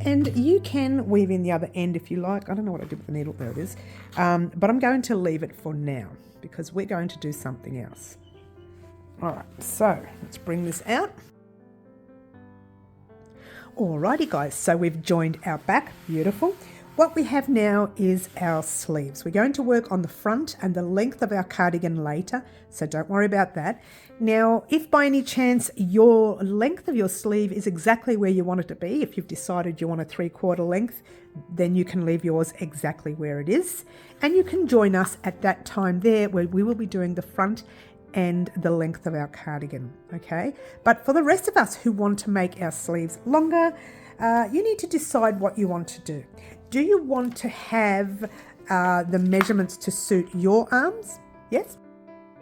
And you can weave in the other end if you like. I don't know what I did with the needle. There it is. But I'm going to leave it for now because we're going to do something else. All right, so let's bring this out. Alrighty guys, so we've joined our back. Beautiful. What we have now is our sleeves. We're going to work on the front and the length of our cardigan later, so don't worry about that. Now, if by any chance your length of your sleeve is exactly where you want it to be, if you've decided you want a 3/4 length, then you can leave yours exactly where it is. And you can join us at that time there where we will be doing the front and the length of our cardigan, okay? But for the rest of us who want to make our sleeves longer, you need to decide what you want to do. Do you want to have the measurements to suit your arms? Yes?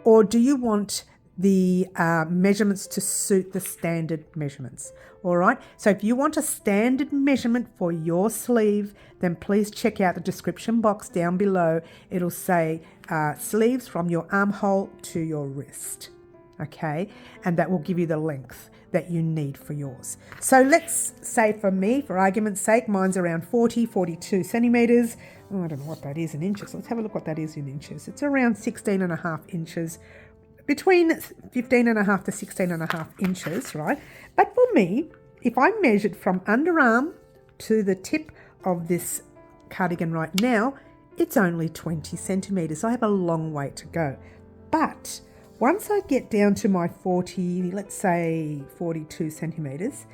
Or do you want the measurements to suit the standard measurements? All right. So if you want a standard measurement for your sleeve, then please check out the description box down below. It'll say sleeves from your armhole to your wrist. Okay. And that will give you the length that you need for yours. So let's say for me, for argument's sake, mine's around 42 centimeters. Oh, I don't know what that is in inches. Let's have a look what that is in inches. It's around 16.5 inches between 15.5 to 16.5 inches, right? But for me, if I measured from underarm to the tip of this cardigan right now, it's only 20 centimeters. I have a long way to go. But once I get down to my 40, let's say 42 centimeters,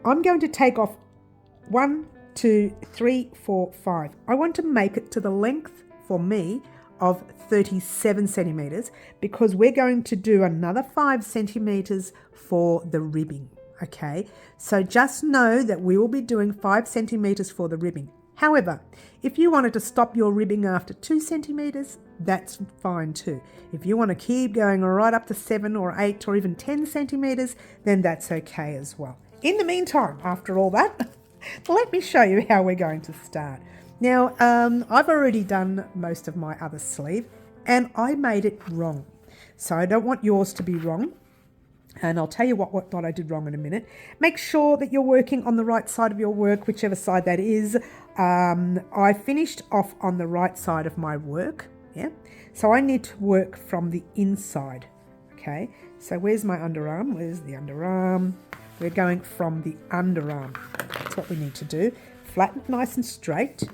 I'm going to take off 1, 2, 3, 4, 5. I want to make it to the length for me of 37 centimeters because we're going to do another 5 centimeters for the ribbing. Okay, so just know that we will be doing 5 centimeters for the ribbing. However, if you wanted to stop your ribbing after 2 centimeters, that's fine too. If you want to keep going right up to 7 or 8 or even 10 centimeters, then that's okay as well. In the meantime, after all that, let me show you how we're going to start. Now, I've already done most of my other sleeve and I made it wrong. So I don't want yours to be wrong. And I'll tell you what I did wrong in a minute. Make sure that you're working on the right side of your work, whichever side that is. I finished off on the right side of my work. Yeah. So I need to work from the inside. Okay. So where's my underarm? Where's the underarm? We're going from the underarm. That's what we need to do. Flatten it nice and straight.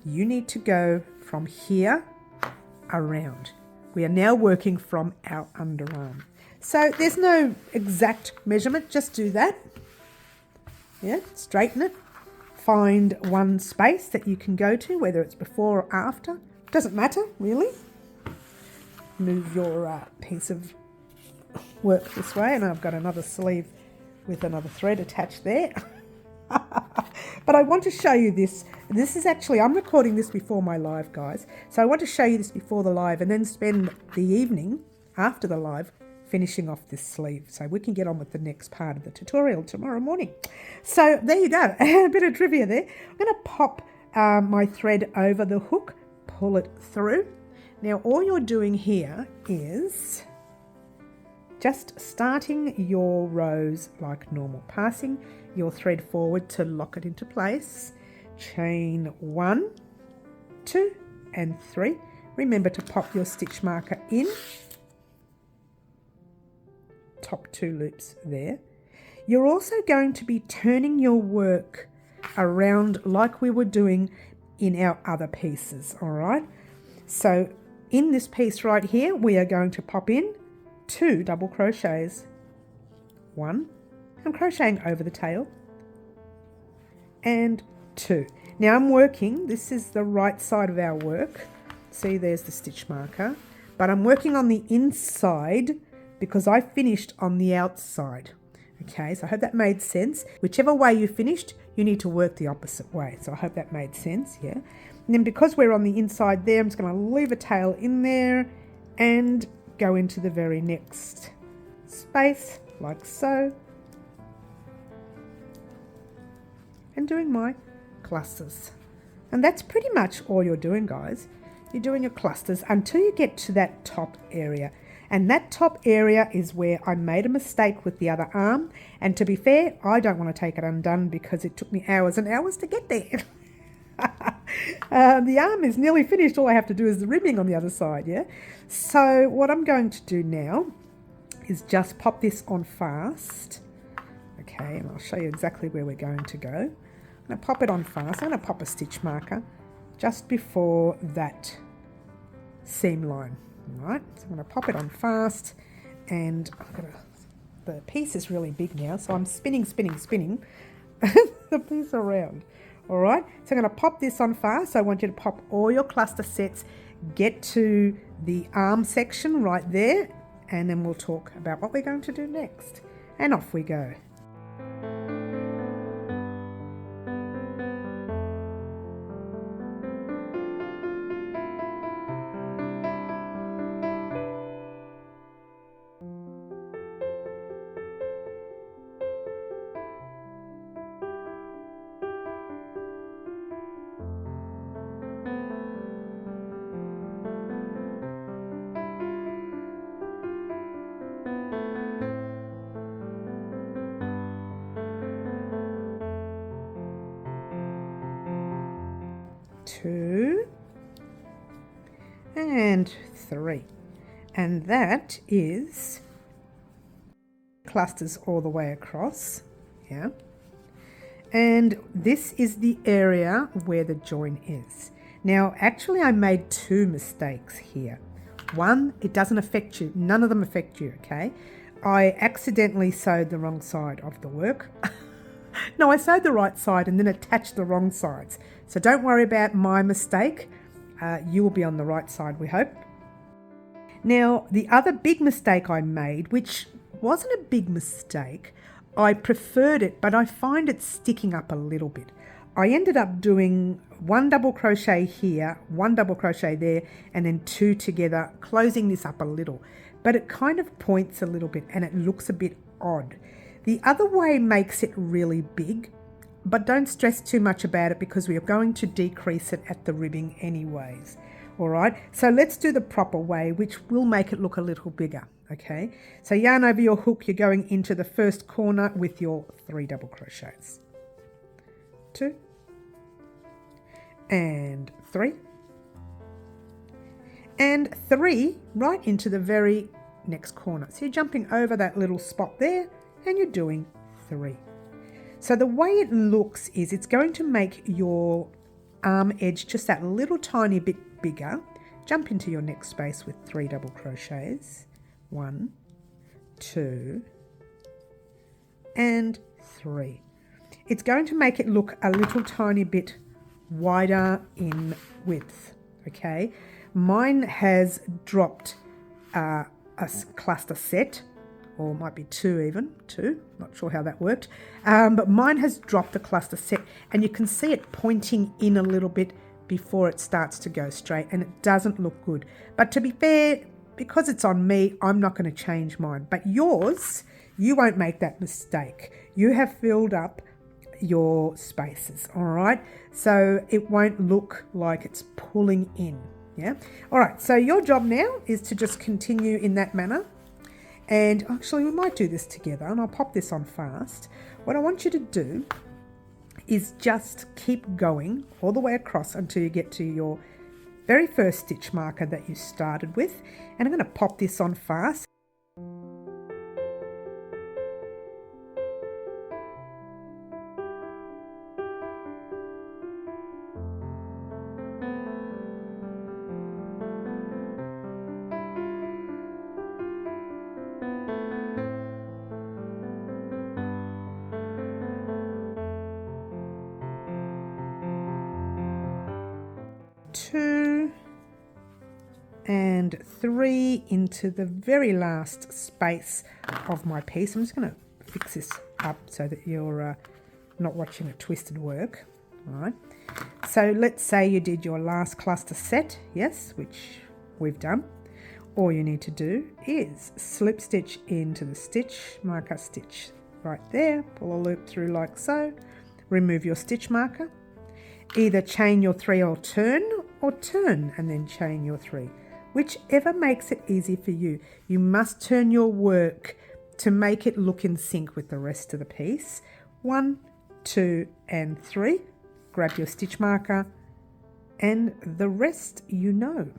You need to go from here around. We are now working from our underarm. So there's no exact measurement, just do that. Yeah, straighten it. Find one space that you can go to, whether it's before or after. Doesn't matter, really. Move your piece of work this way, and I've got another sleeve with another thread attached there. But I want to show you this. This is actually, I'm recording this before my live, guys. So I want to show you this before the live and then spend the evening after the live finishing off this sleeve so we can get on with the next part of the tutorial tomorrow morning. So there you go, a bit of trivia there. I'm going to pop my thread over the hook, pull it through. Now all you're doing here is just starting your rows like normal, passing your thread forward to lock it into place. Chain 1, 2 and 3. Remember to pop your stitch marker in. Top 2 loops there. You're also going to be turning your work around like we were doing in our other pieces, all right? So in this piece right here, we are going to pop in 2 double crochets. 1, I'm crocheting over the tail, and 2. Now I'm working, this is the right side of our work. See, there's the stitch marker, but I'm working on the inside because I finished on the outside. Okay, so I hope that made sense. Whichever way you finished, you need to work the opposite way. So I hope that made sense, yeah. And then because we're on the inside there, I'm just going to leave a tail in there and go into the very next space, like so. And doing my clusters. And that's pretty much all you're doing, guys. You're doing your clusters until you get to that top area. And that top area is where I made a mistake with the other arm. And to be fair, I don't want to take it undone because it took me hours and hours to get there. The arm is nearly finished. All I have to do is the ribbing on the other side, yeah? So what I'm going to do now is just pop this on fast. Okay, and I'll show you exactly where we're going to go. I'm going to pop it on fast. I'm going to pop a stitch marker just before that seam line. All right, so I'm going to pop it on fast, and the piece is really big now, so I'm spinning the piece around. All right, so I'm going to pop this on fast. So I want you to pop all your cluster sets, get to the arm section right there, and then we'll talk about what we're going to do next. And off we go. Two and 3. And that is clusters all the way across. Yeah. And this is the area where the join is. Now, actually, I made 2 mistakes here. One, it doesn't affect you. None of them affect you, okay? I accidentally sewed the wrong side of the work. No, I sewed the right side and then attached the wrong sides. So don't worry about my mistake. You will be on the right side, we hope. Now, the other big mistake I made, which wasn't a big mistake, I preferred it, but I find it sticking up a little bit. I ended up doing 1 double crochet here, 1 double crochet there, and then 2 together, closing this up a little. But it kind of points a little bit and it looks a bit odd. The other way makes it really big, but don't stress too much about it because we are going to decrease it at the ribbing anyways. All right, so let's do the proper way, which will make it look a little bigger. Okay, so yarn over your hook, you're going into the first corner with your 3 double crochets. 2 and 3 and 3 right into the very next corner. So you're jumping over that little spot there and you're doing 3. So the way it looks is it's going to make your arm edge just that little tiny bit bigger. Jump into your next space with 3 double crochets. 1, 2 and 3. It's going to make it look a little tiny bit wider in width. Okay, mine has dropped a cluster set, or it might be 2 even, 2, not sure how that worked, but mine has dropped a cluster set and you can see it pointing in a little bit before it starts to go straight and it doesn't look good. But to be fair, because it's on me, I'm not going to change mine. But yours, you won't make that mistake. You have filled up your spaces, all right? So it won't look like it's pulling in, yeah? All right, so your job now is to just continue in that manner. And actually, we might do this together, and I'll pop this on fast. What I want you to do is just keep going all the way across until you get to your very first stitch marker that you started with. And I'm going to pop this on fast. Two and 3 into the very last space of my piece. I'm just going to fix this up so that you're not watching a twisted work. All right. So let's say you did your last cluster set, yes, which we've done. All you need to do is slip stitch into the stitch marker, stitch right there, pull a loop through like so, remove your stitch marker, either chain your 3 or turn and then chain your 3. Whichever makes it easy for you. You must turn your work to make it look in sync with the rest of the piece. 1, 2 and 3. Grab your stitch marker and the rest you know.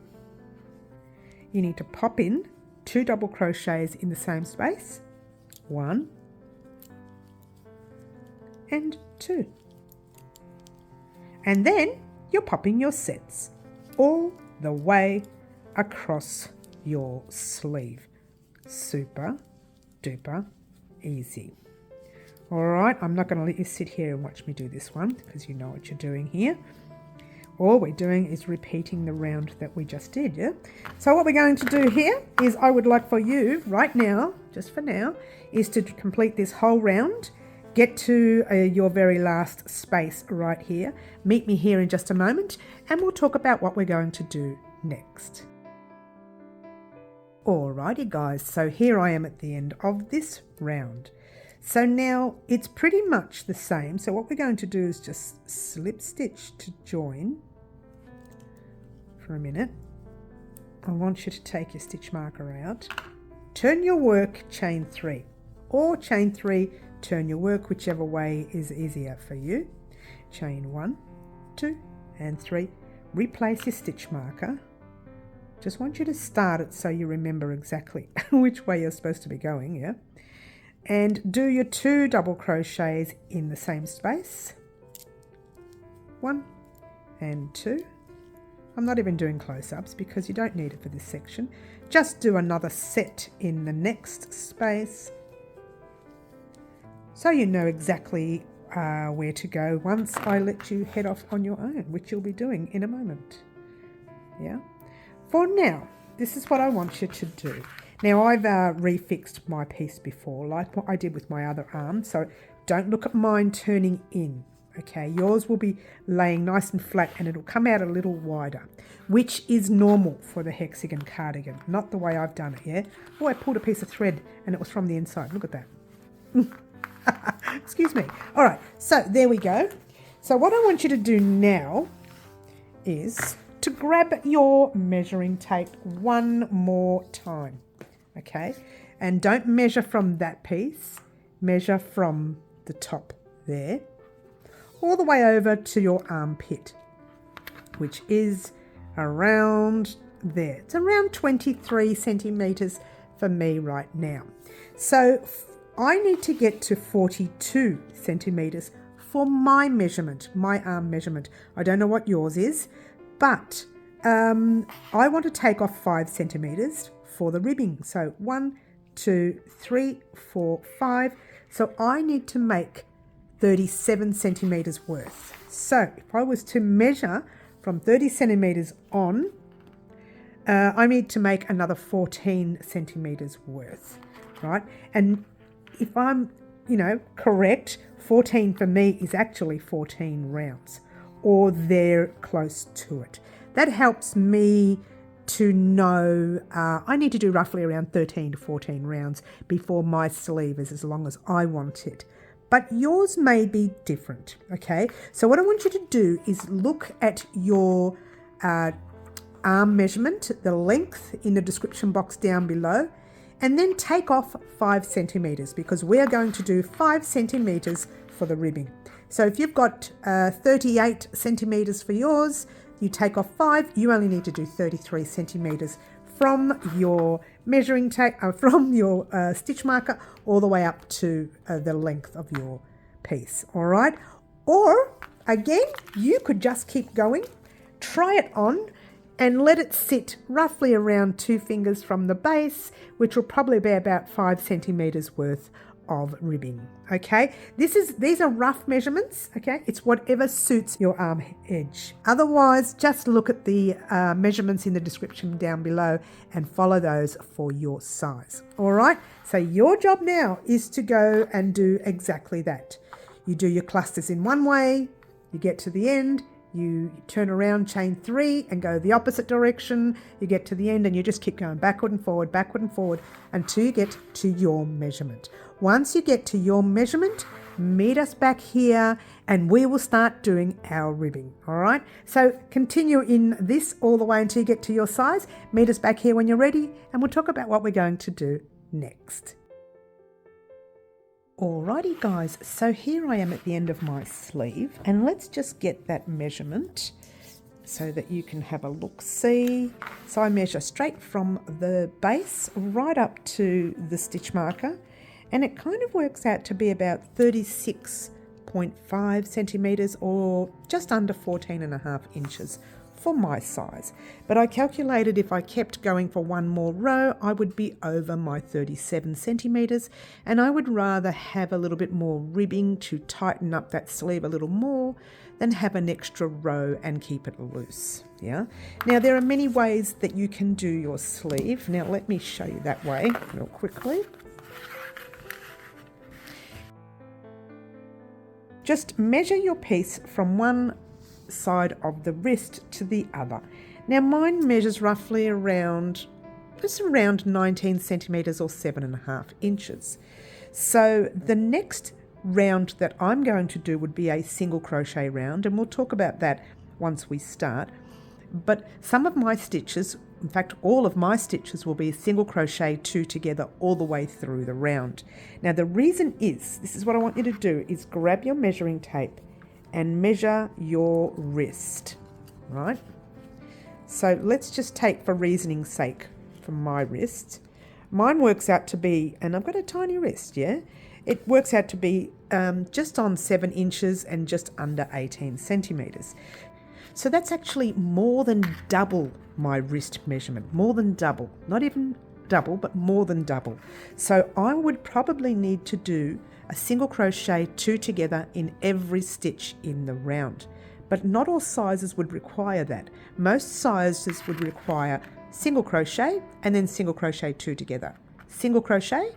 You need to pop in 2 double crochets in the same space. 1 and 2. And then you're popping your sets all the way across your sleeve. Super duper easy. All right, I'm not going to let you sit here and watch me do this one because you know what you're doing here. All we're doing is repeating the round that we just did, yeah? So what we're going to do here is I would like for you right now, just for now, is to complete this whole round. Get to your very last space right here. Meet me here in just a moment and we'll talk about what we're going to do next. Alrighty guys, so here I am at the end of this round. So now it's pretty much the same. So what we're going to do is just slip stitch to join for a minute. I want you to take your stitch marker out, turn your work, chain 3, or chain 3, turn your work, whichever way is easier for you. Chain 1, 2 and 3, replace your stitch marker, Just want you to start it so you remember exactly which way you're supposed to be going, yeah? And do your 2 double crochets in the same space. 1 and 2. I'm not even doing close-ups because you don't need it for this section. Just do another set in the next space so you know exactly where to go once I let you head off on your own, which you'll be doing in a moment. Yeah. For now, this is what I want you to do. Now I've refixed my piece before, like what I did with my other arm, so don't look at mine turning in. Okay, yours will be laying nice and flat and it'll come out a little wider, which is normal for the Hexagon cardigan, not the way I've done it, yeah? Oh, I pulled a piece of thread and it was from the inside. Look at that. Excuse me. All right, so there we go. So what I want you to do now is to grab your measuring tape one more time, okay? And don't measure from that piece, measure from the top there, all the way over to your armpit, which is around there. It's around 23 centimetres for me right now. So I need to get to 42 centimetres for my measurement, my arm measurement. I don't know what yours is, but I want to take off 5 centimetres for the ribbing. So 1, 2, 3, 4, 5. So I need to make 37 centimetres worth. So if I was to measure from 30 centimetres on, I need to make another 14 centimetres worth, right? And if I'm, correct, 14 for me is actually 14 rounds, or they're close to it. That helps me to know I need to do roughly around 13 to 14 rounds before my sleeve is as long as I want it. But yours may be different, okay? So what I want you to do is look at your arm measurement, the length in the description box down below, and then take off 5 centimetres because we are going to do 5 centimetres for the ribbing. So if you've got 38 centimetres for yours, you take off 5, you only need to do 33 centimetres from your measuring tape, from your stitch marker all the way up to the length of your piece, all right? Or again, you could just keep going, try it on and let it sit roughly around 2 fingers from the base, which will probably be about 5 centimetres worth of ribbing, okay? These are rough measurements, okay? It's whatever suits your arm edge. Otherwise, just look at the measurements in the description down below and follow those for your size, all right? So your job now is to go and do exactly that. You do your clusters in one way, you get to the end, you turn around, chain 3 and go the opposite direction. You get to the end and you just keep going backward and forward until you get to your measurement. Once you get to your measurement, meet us back here and we will start doing our ribbing, all right? So continue in this all the way until you get to your size. Meet us back here when you're ready and we'll talk about what we're going to do next. Alrighty guys, so here I am at the end of my sleeve and let's just get that measurement so that you can have a look-see. So I measure straight from the base right up to the stitch marker and it kind of works out to be about 36.5 centimetres or just under 14.5 inches for my size. But I calculated if I kept going for one more row, I would be over my 37 centimetres and I would rather have a little bit more ribbing to tighten up that sleeve a little more than have an extra row and keep it loose. Yeah. Now there are many ways that you can do your sleeve. Now let me show you that way real quickly. Just measure your piece from one side of the wrist to the other. Now mine measures roughly around 19 centimetres or 7.5 inches. So the next round that I'm going to do would be a single crochet round and we'll talk about that once we start. But some of my stitches, in fact all of my stitches, will be a single crochet 2 together all the way through the round. Now the reason is, this is what I want you to do, is grab your measuring tape and measure your wrist, right? So let's just take, for reasoning's sake, from my wrist. Mine works out to be, and I've got a tiny wrist, yeah? It works out to be just on 7 inches and just under 18 centimetres. So that's actually more than double my wrist measurement, more than double, not even double, but more than double. So I would probably need to do a single crochet 2 together in every stitch in the round. But not all sizes would require that. Most sizes would require single crochet and then single crochet 2 together. Single crochet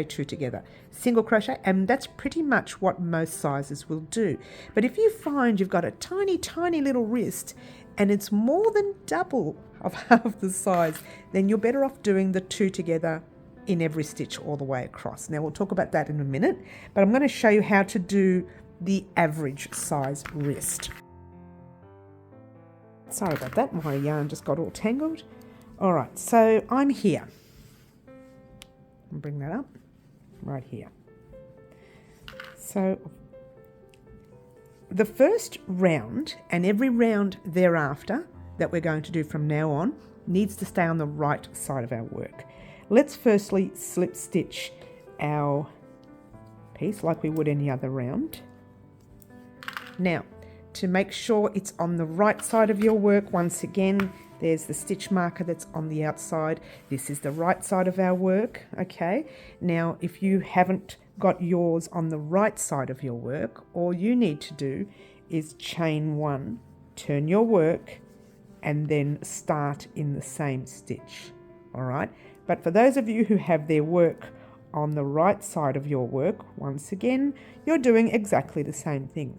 2 together. Single crochet, and that's pretty much what most sizes will do. But if you find you've got a tiny, tiny little wrist and it's more than double of half the size, then you're better off doing the 2 together in every stitch all the way across. Now we'll talk about that in a minute, but I'm going to show you how to do the average size wrist. Sorry about that, my yarn just got all tangled. All right, so I'm here. I'll bring that up right here. So the first round and every round thereafter that we're going to do from now on needs to stay on the right side of our work. Let's firstly slip stitch our piece like we would any other round. Now, to make sure it's on the right side of your work, once again, there's the stitch marker that's on the outside. This is the right side of our work, okay? Now, if you haven't got yours on the right side of your work, all you need to do is chain 1, turn your work, and then start in the same stitch, all right? But for those of you who have their work on the right side of your work, once again, you're doing exactly the same thing.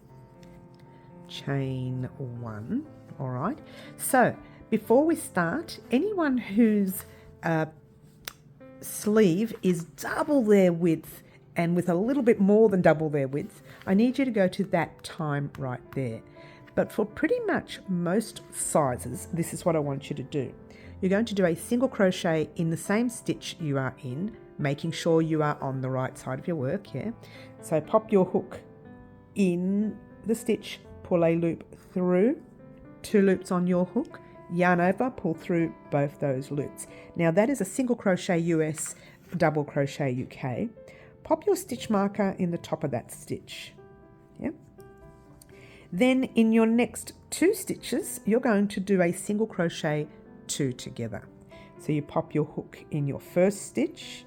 Chain 1, all right? So before we start, anyone whose sleeve is double their width and with a little bit more than double their width, I need you to go to that time right there. But for pretty much most sizes, this is what I want you to do. You're going to do a single crochet in the same stitch you are in, making sure you are on the right side of your work, yeah? So pop your hook in the stitch, pull a loop through, 2 loops on your hook, yarn over, pull through both those loops. Now that is a single crochet US, double crochet UK. Pop your stitch marker in the top of that stitch. Yeah. Then in your next 2 stitches, you're going to do a single crochet 2 together. So you pop your hook in your first stitch,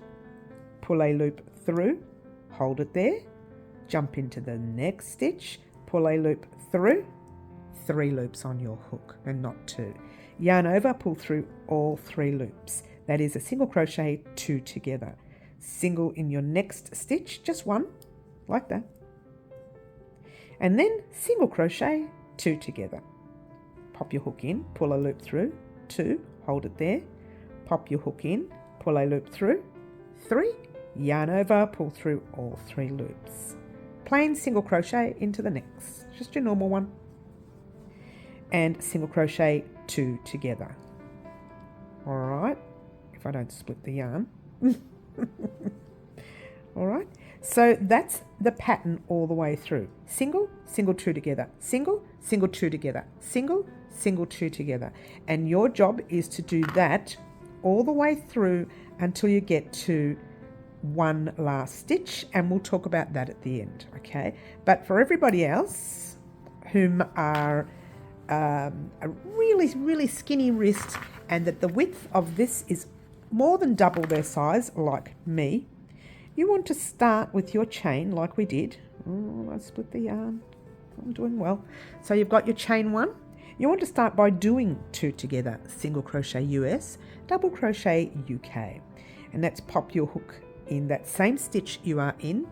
pull a loop through, hold it there, jump into the next stitch, pull a loop through, 3 loops on your hook and not 2. Yarn over, pull through all 3 loops. That is a single crochet 2 together. Single in your next stitch, just 1, like that. And then single crochet 2 together. Pop your hook in, pull a loop through, 2, hold it there. Pop your hook in, pull a loop through, 3, yarn over, pull through all 3 loops. Plain single crochet into the next, just your normal one. And single crochet 2 together. All right, if I don't split the yarn. All right, so that's the pattern all the way through. Single, single 2 together, single, single 2 together, single, single 2 together. And your job is to do that all the way through until you get to one last stitch, and we'll talk about that at the end, okay? But for everybody else whom are a really skinny wrist and that the width of this is more than double their size, like me, you want to start with your chain like we did. Oh, I split the yarn. I'm doing well. So you've got your chain 1. You want to start by doing 2 together, single crochet US, double crochet UK. And that's pop your hook in that same stitch you are in,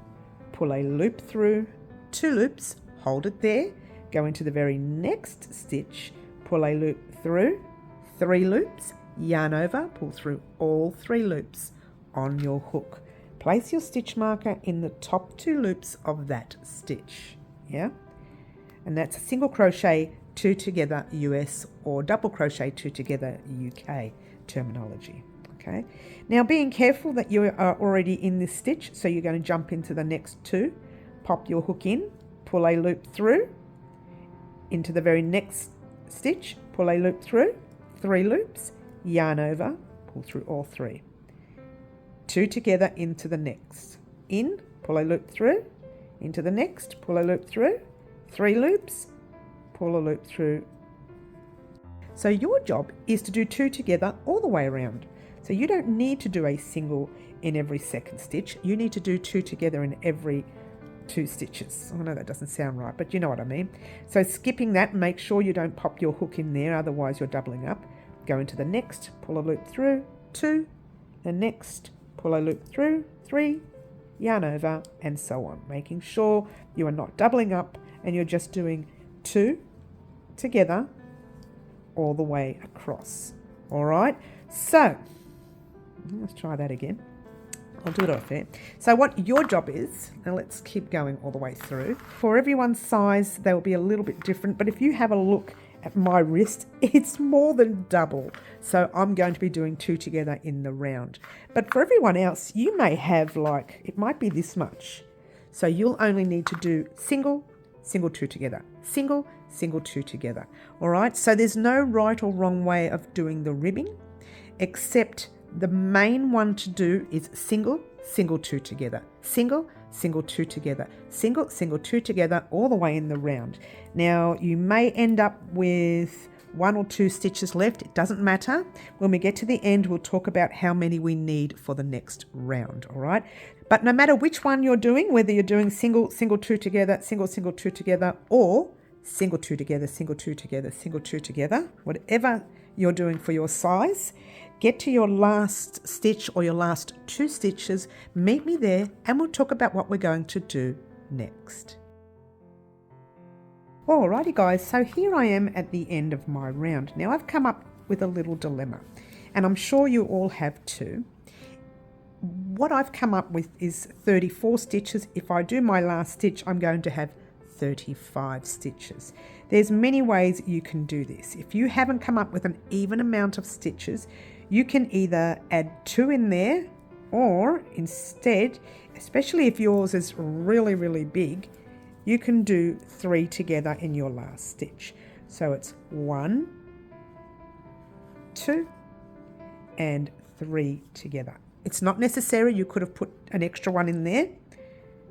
pull a loop through, 2 loops, hold it there, go into the very next stitch, pull a loop through, 3 loops, yarn over, pull through all 3 loops on your hook. Place your stitch marker in the top 2 loops of that stitch, yeah? And that's a single crochet 2 together US or double crochet 2 together UK terminology. Okay. Now being careful that you are already in this stitch, so you're going to jump into the next 2, pop your hook in, pull a loop through into the very next stitch, pull a loop through, 3 loops, yarn over, pull through all 3. 2 together into the next. In, pull a loop through, into the next, pull a loop through, 3 loops, pull a loop through. So your job is to do 2 together all the way around. So you don't need to do a single in every second stitch. You need to do 2 together in every 2 stitches. I know that doesn't sound right, but you know what I mean. So skipping that, make sure you don't pop your hook in there, otherwise you're doubling up. Go into the next, pull a loop through, 2, the next, pull a loop through, 3, yarn over, and so on, making sure you are not doubling up and you're just doing 2 together all the way across. All right, so let's try that again. I'll do it off there. So what your job is, now let's keep going all the way through. For everyone's size, they will be a little bit different, but if you have a look at my wrist, it's more than double. So I'm going to be doing 2 together in the round. But for everyone else, you may have like, it might be this much. So you'll only need to do single, single, 2 together, single, single, 2 together. All right, so there's no right or wrong way of doing the ribbing, except the main one to do is single, single, 2 together, single, single, 2 together, single, single, 2 together, all the way in the round. Now you may end up with 1 or 2 stitches left. It doesn't matter. When we get to the end, we'll talk about how many we need for the next round. All right. But no matter which one you're doing, whether you're doing single, single, 2 together, single, single, 2 together, or single, 2 together, single, 2 together, single, 2 together, whatever you're doing for your size, get to your last stitch or your last 2 stitches, meet me there, and we'll talk about what we're going to do next. Alrighty guys, so here I am at the end of my round. Now I've come up with a little dilemma, and I'm sure you all have too. What I've come up with is 34 stitches. If I do my last stitch, I'm going to have 35 stitches. There's many ways you can do this. If you haven't come up with an even amount of stitches, you can either add 2 in there, or instead, especially if yours is really, really big, you can do 3 together in your last stitch. So it's 1, 2, and 3 together. It's not necessary. You could have put an extra one in there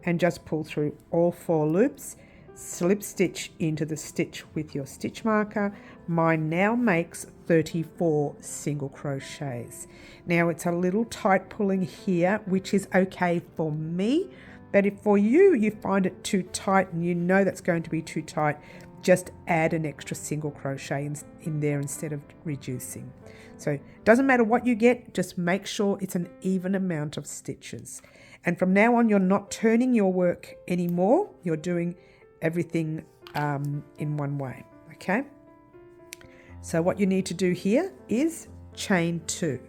and just pull through all 4 loops, slip stitch into the stitch with your stitch marker. Mine now makes 34 single crochets. Now it's a little tight pulling here, which is okay for me, but if for you find it too tight and you know that's going to be too tight, just add an extra single crochet in there instead of reducing. So it doesn't matter what you get, just make sure it's an even amount of stitches. And from now on, you're not turning your work anymore. You're doing everything in one way, okay? So what you need to do here is chain 2,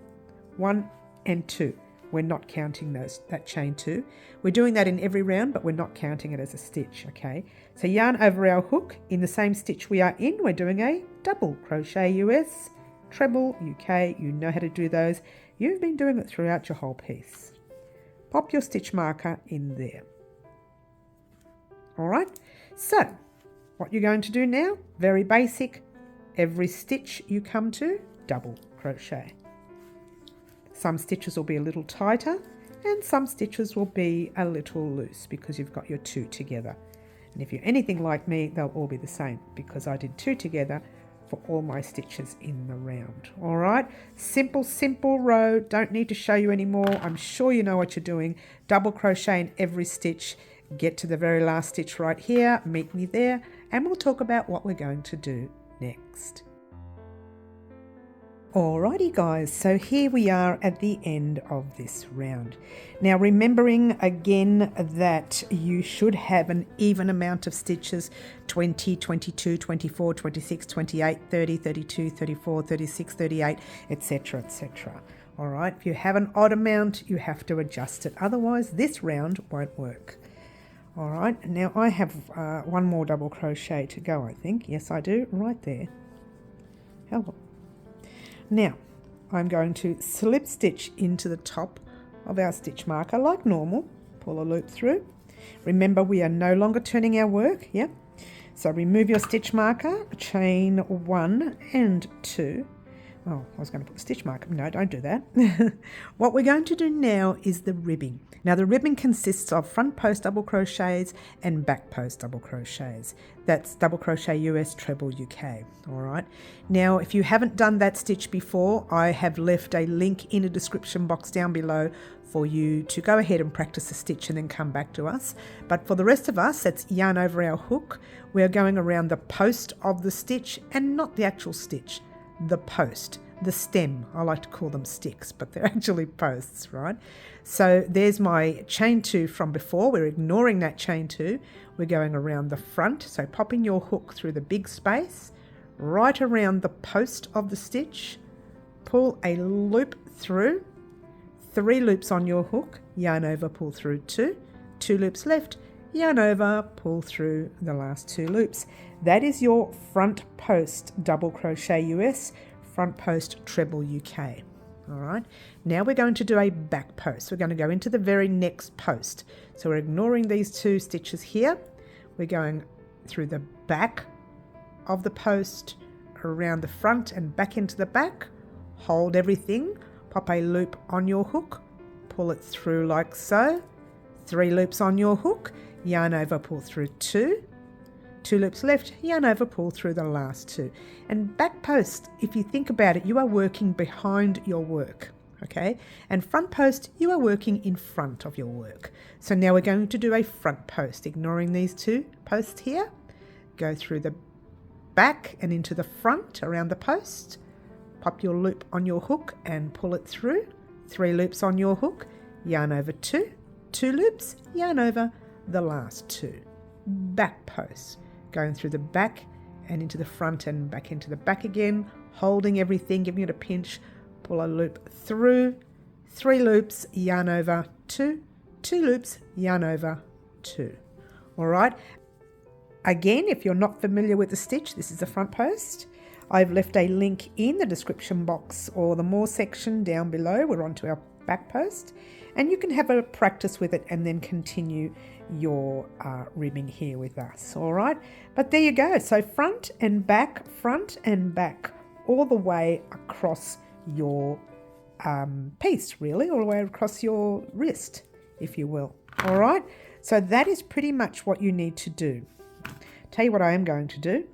1 and 2. We're not counting that chain 2. We're doing that in every round, but we're not counting it as a stitch, okay? So yarn over our hook. In the same stitch we are in, we're doing a double crochet US, treble UK. You know how to do those. You've been doing it throughout your whole piece. Pop your stitch marker in there. All right, so what you're going to do now, very basic, every stitch you come to, double crochet. Some stitches will be a little tighter and some stitches will be a little loose because you've got your 2 together. And if you're anything like me, they'll all be the same because I did 2 together for all my stitches in the round. All right, simple, simple row. Don't need to show you anymore. I'm sure you know what you're doing. Double crochet in every stitch. Get to the very last stitch right here. Meet me there and we'll talk about what we're going to do next. Alrighty guys, so here we are at the end of this round. Now remembering again that you should have an even amount of stitches, 20, 22, 24, 26, 28, 30, 32, 34, 36, 38, etc, etc. Alright, if you have an odd amount, you have to adjust it. Otherwise, this round won't work. Alright, now I have one more double crochet to go, I think. Yes, I do, right there. Hello. Now, I'm going to slip stitch into the top of our stitch marker like normal. Pull a loop through. Remember, we are no longer turning our work, yeah? So remove your stitch marker, chain 1 and 2. Oh, I was going to put the stitch marker. No, don't do that. What we're going to do now is the ribbing. Now the ribbing consists of front post double crochets and back post double crochets. That's double crochet US, treble UK. All right. Now, if you haven't done that stitch before, I have left a link in the description box down below for you to go ahead and practice the stitch and then come back to us. But for the rest of us, that's yarn over our hook. We're going around the post of the stitch and not the actual stitch. The post, the stem. I like to call them sticks, but they're actually posts, right? So there's my chain 2 from before. We're ignoring that chain 2. We're going around the front, so popping your hook through the big space, right around the post of the stitch, pull a loop through, 3 loops on your hook, yarn over, pull through 2, 2 loops left, yarn over, pull through the last 2 loops. That is your front post double crochet US, front post treble UK. All right, now we're going to do a back post. We're going to go into the very next post. So we're ignoring these 2 stitches here. We're going through the back of the post, around the front and back into the back. Hold everything, pop a loop on your hook, pull it through like so. 3 loops on your hook, yarn over, pull through 2. 2 loops left, yarn over, pull through the last 2. And back post, if you think about it, you are working behind your work, okay? And front post, you are working in front of your work. So now we're going to do a front post, ignoring these 2 posts here. Go through the back and into the front around the post. Pop your loop on your hook and pull it through. 3 loops on your hook, yarn over 2. 2 loops, yarn over the last 2. Back post. Going through the back and into the front and back into the back again, holding everything, giving it a pinch, pull a loop through, 3 loops, yarn over 2, 2 loops, yarn over 2. All right. Again, if you're not familiar with the stitch, this is the front post. I've left a link in the description box or the more section down below. We're on to our back post, and you can have a practice with it and then continue your ribbing here with us. All right, but there you go. So front and back, all the way across your piece, really, all the way across your wrist, if you will. All right, so that is pretty much what you need to do. Tell you what I am going to do.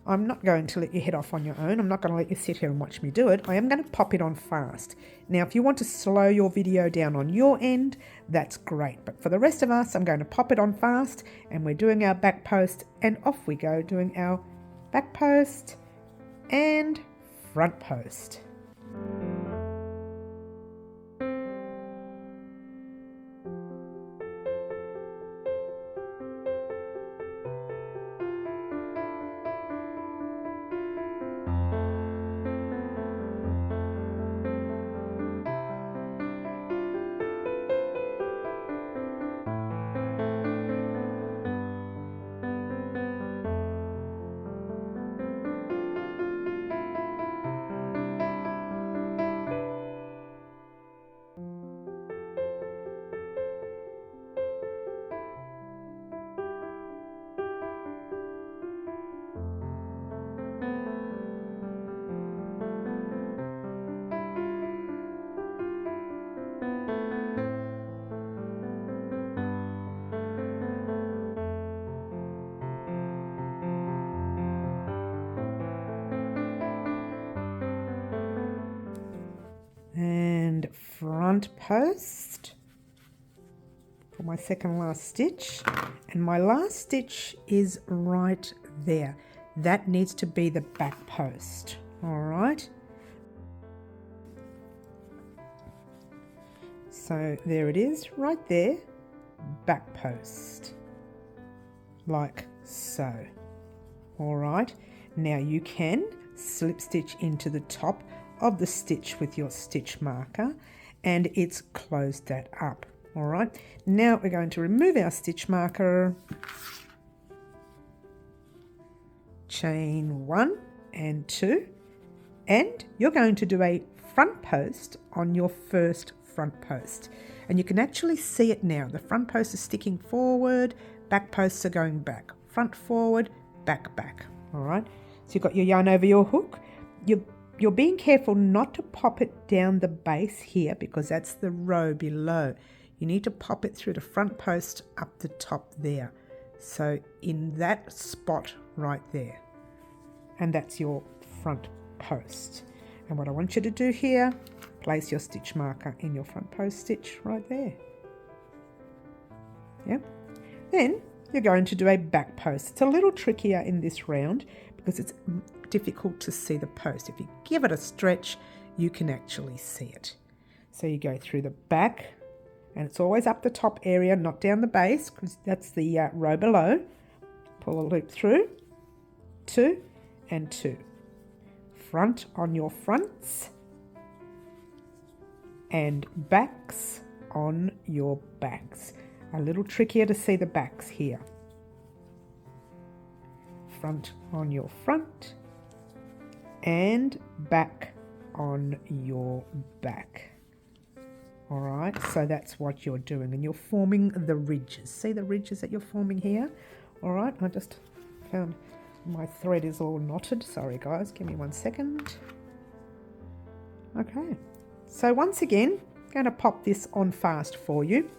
I'm not going to let you head off on your own. I'm not going to let you sit here and watch me do it. I am going to pop it on fast. Now, if you want to slow your video down on your end, that's great. But for the rest of us, I'm going to pop it on fast, and we're doing our back post, and off we go doing our back post and front post. And front post for my second last stitch, and my last stitch is right there. That needs to be the back post. All right, so there it is right there, back post, like so. All right, now you can slip stitch into the top of the stitch with your stitch marker, and it's closed that up. All right, now we're going to remove our stitch marker, chain 1 and 2, and you're going to do a front post on your first front post. And you can actually see it now. The front post is sticking forward, back posts are going back, front forward, back. All right, so you've got your yarn over your hook. You're being careful not to pop it down the base here because that's the row below. You need to pop it through the front post up the top there. So in that spot right there. And that's your front post. And what I want you to do here, place your stitch marker in your front post stitch right there. Yeah. Then you're going to do a back post. It's a little trickier in this round because it's difficult to see the post. If you give it a stretch, you can actually see it. So you go through the back, and it's always up the top area, not down the base, because that's the row below. Pull a loop through, 2 and 2. Front on your fronts, and backs on your backs. A little trickier to see the backs here. Front on your front, and back on your back. All right, so that's what you're doing, and you're forming the ridges. See the ridges that you're forming here? All right, I just found my thread is all knotted. Sorry guys, give me 1 second. Okay, so once again, I'm going to pop this on fast for you.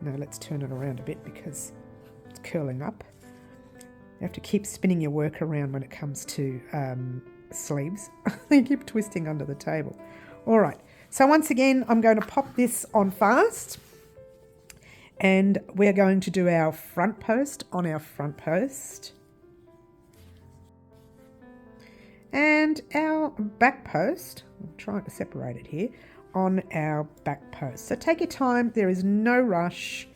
Now let's turn it around a bit because it's curling up. You have to keep spinning your work around when it comes to sleeves. You keep twisting under the table. All right, so once again, I'm going to pop this on fast, and we're going to do our front post on our front post and our back post. I'm trying to separate it here, on our back post. So take your time, there is no rush.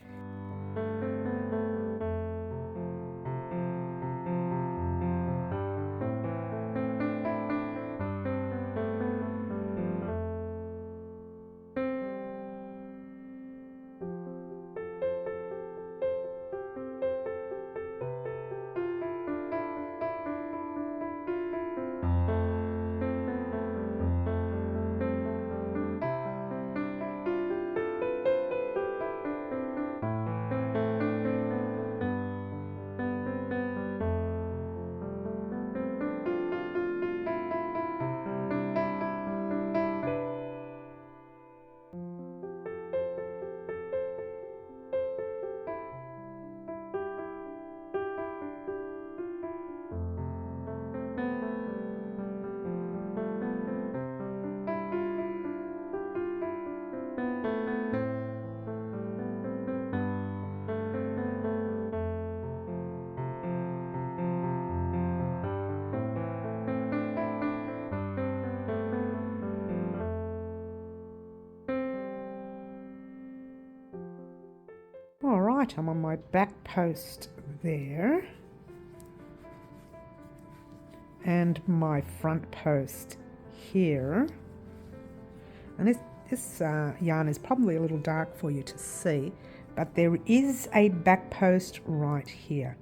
All right, I'm on my back post there, and my front post here. And this yarn is probably a little dark for you to see, but there is a back post right here,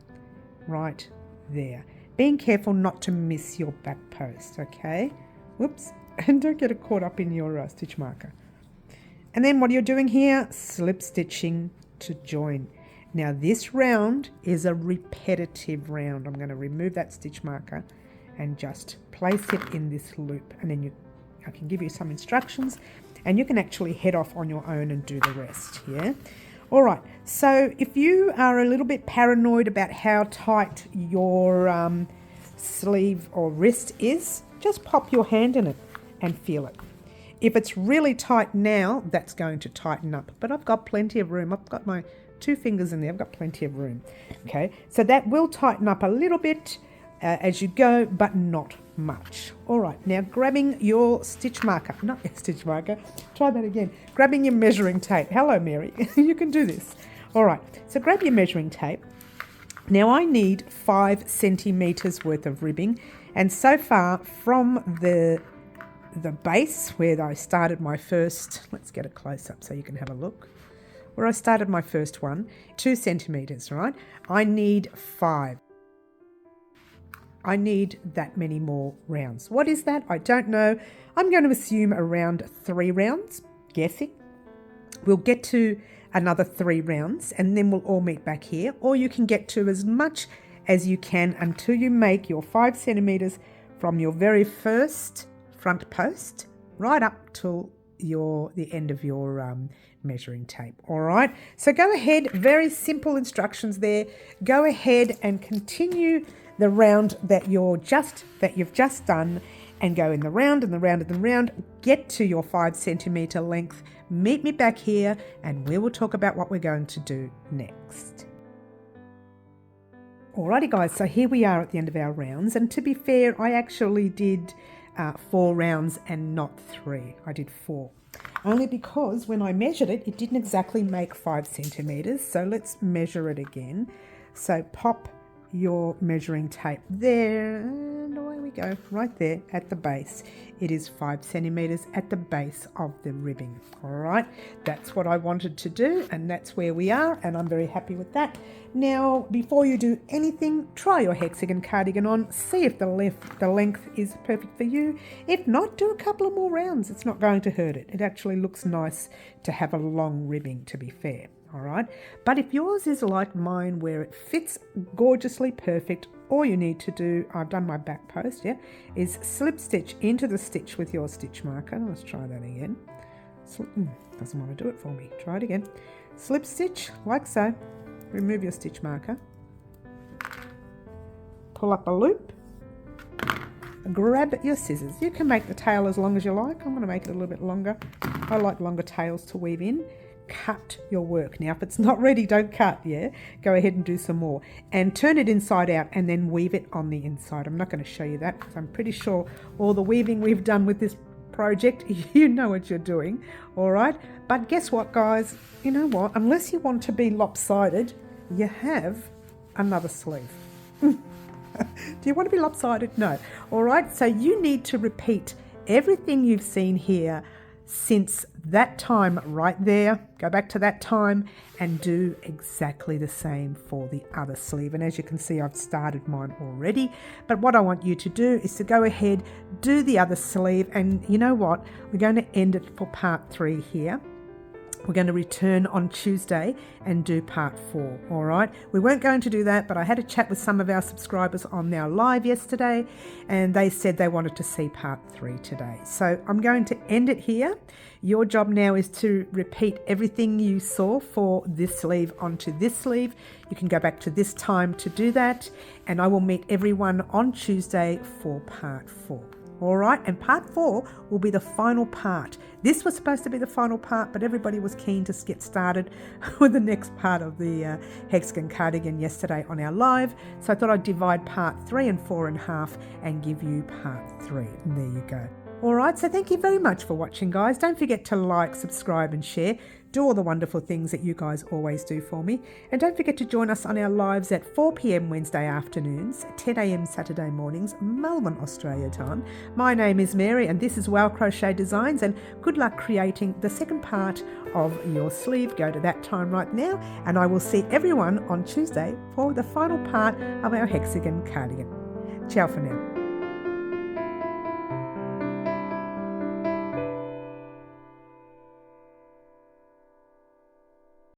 right there. Being careful not to miss your back post, okay? Whoops, and don't get it caught up in your stitch marker. And then what you're doing here, slip stitching to join. Now this round is a repetitive round. I'm going to remove that stitch marker and just place it in this loop, and then I can give you some instructions and you can actually head off on your own and do the rest. Yeah. All right, so if you are a little bit paranoid about how tight your sleeve or wrist is, just pop your hand in it and feel it. If it's really tight now, that's going to tighten up. But I've got plenty of room. I've got my 2 fingers in there. I've got plenty of room. Okay, so that will tighten up a little bit as you go, but not much. All right, now grabbing your stitch marker. Not your stitch marker. Try that again. Grabbing your measuring tape. Hello, Mary. You can do this. All right, so grab your measuring tape. Now I need 5 centimeters worth of ribbing. And so far from the base where I started my first, let's get a close up so you can have a look, where I started my first one, 2 centimeters, right? I need 5. I need that many more rounds. What is that? I don't know. I'm going to assume around 3 rounds, guessing. We'll get to another 3 rounds and then we'll all meet back here, or you can get to as much as you can until you make your 5 centimeters from your very first front post right up till the end of your measuring tape. All right, so go ahead, very simple instructions there. Go ahead and continue the round that you've just done, and go in the round and the round and the round. Get to your 5 centimeter length. Meet me back here and we will talk about what we're going to do next. Alrighty guys, so here we are at the end of our rounds, and to be fair, I actually did 4 rounds and not 3. I did 4. Only because when I measured it, it didn't exactly make 5 centimeters. So let's measure it again. So pop your measuring tape there, and away we go, right there at the base. It is 5 centimeters at the base of the ribbing. All right, that's what I wanted to do, and that's where we are, and I'm very happy with that. Now, before you do anything, try your hexagon cardigan on, see if the length is perfect for you. If not, do a couple of more rounds. It's not going to hurt it. It actually looks nice to have a long ribbing, to be fair. All right, but if yours is like mine where it fits gorgeously perfect, all you need to do, I've done my back post, yeah, is slip stitch into the stitch with your stitch marker. Let's try that again. Doesn't want to do it for me. Try it again. Slip stitch like so. Remove your stitch marker. Pull up a loop. Grab your scissors. You can make the tail as long as you like. I'm going to make it a little bit longer. I like longer tails to weave in. Cut your work. Now, if it's not ready, don't cut, yeah? Go ahead and do some more. And turn it inside out and then weave it on the inside. I'm not going to show you that because I'm pretty sure all the weaving we've done with this project, you know what you're doing, all right? But guess what, guys? You know what? Unless you want to be lopsided, you have another sleeve. Do you want to be lopsided? No. All right, so you need to repeat everything you've seen here since that time right there. Go back to that time and do exactly the same for the other sleeve. And as you can see, I've started mine already. But what I want you to do is to go ahead, do the other sleeve. And you know what? We're going to end it for part 3 here. We're going to return on Tuesday and do part 4, all right? We weren't going to do that, but I had a chat with some of our subscribers on our live yesterday, and they said they wanted to see part 3 today. So I'm going to end it here. Your job now is to repeat everything you saw for this sleeve onto this sleeve. You can go back to this time to do that, and I will meet everyone on Tuesday for part 4. All right, and part 4 will be the final part. This was supposed to be the final part, but everybody was keen to get started with the next part of the Hexagon Cardigan yesterday on our live. So I thought I'd divide part 3 and 4 in half and give you part 3. And there you go. All right, so thank you very much for watching, guys. Don't forget to like, subscribe and share. Do all the wonderful things that you guys always do for me. And don't forget to join us on our lives at 4 p.m. Wednesday afternoons, 10 a.m. Saturday mornings, Melbourne, Australia time. My name is Mary and this is Crochet Designs, and good luck creating the second part of your sleeve. Go to that time right now, and I will see everyone on Tuesday for the final part of our Hexagon Cardigan. Ciao for now.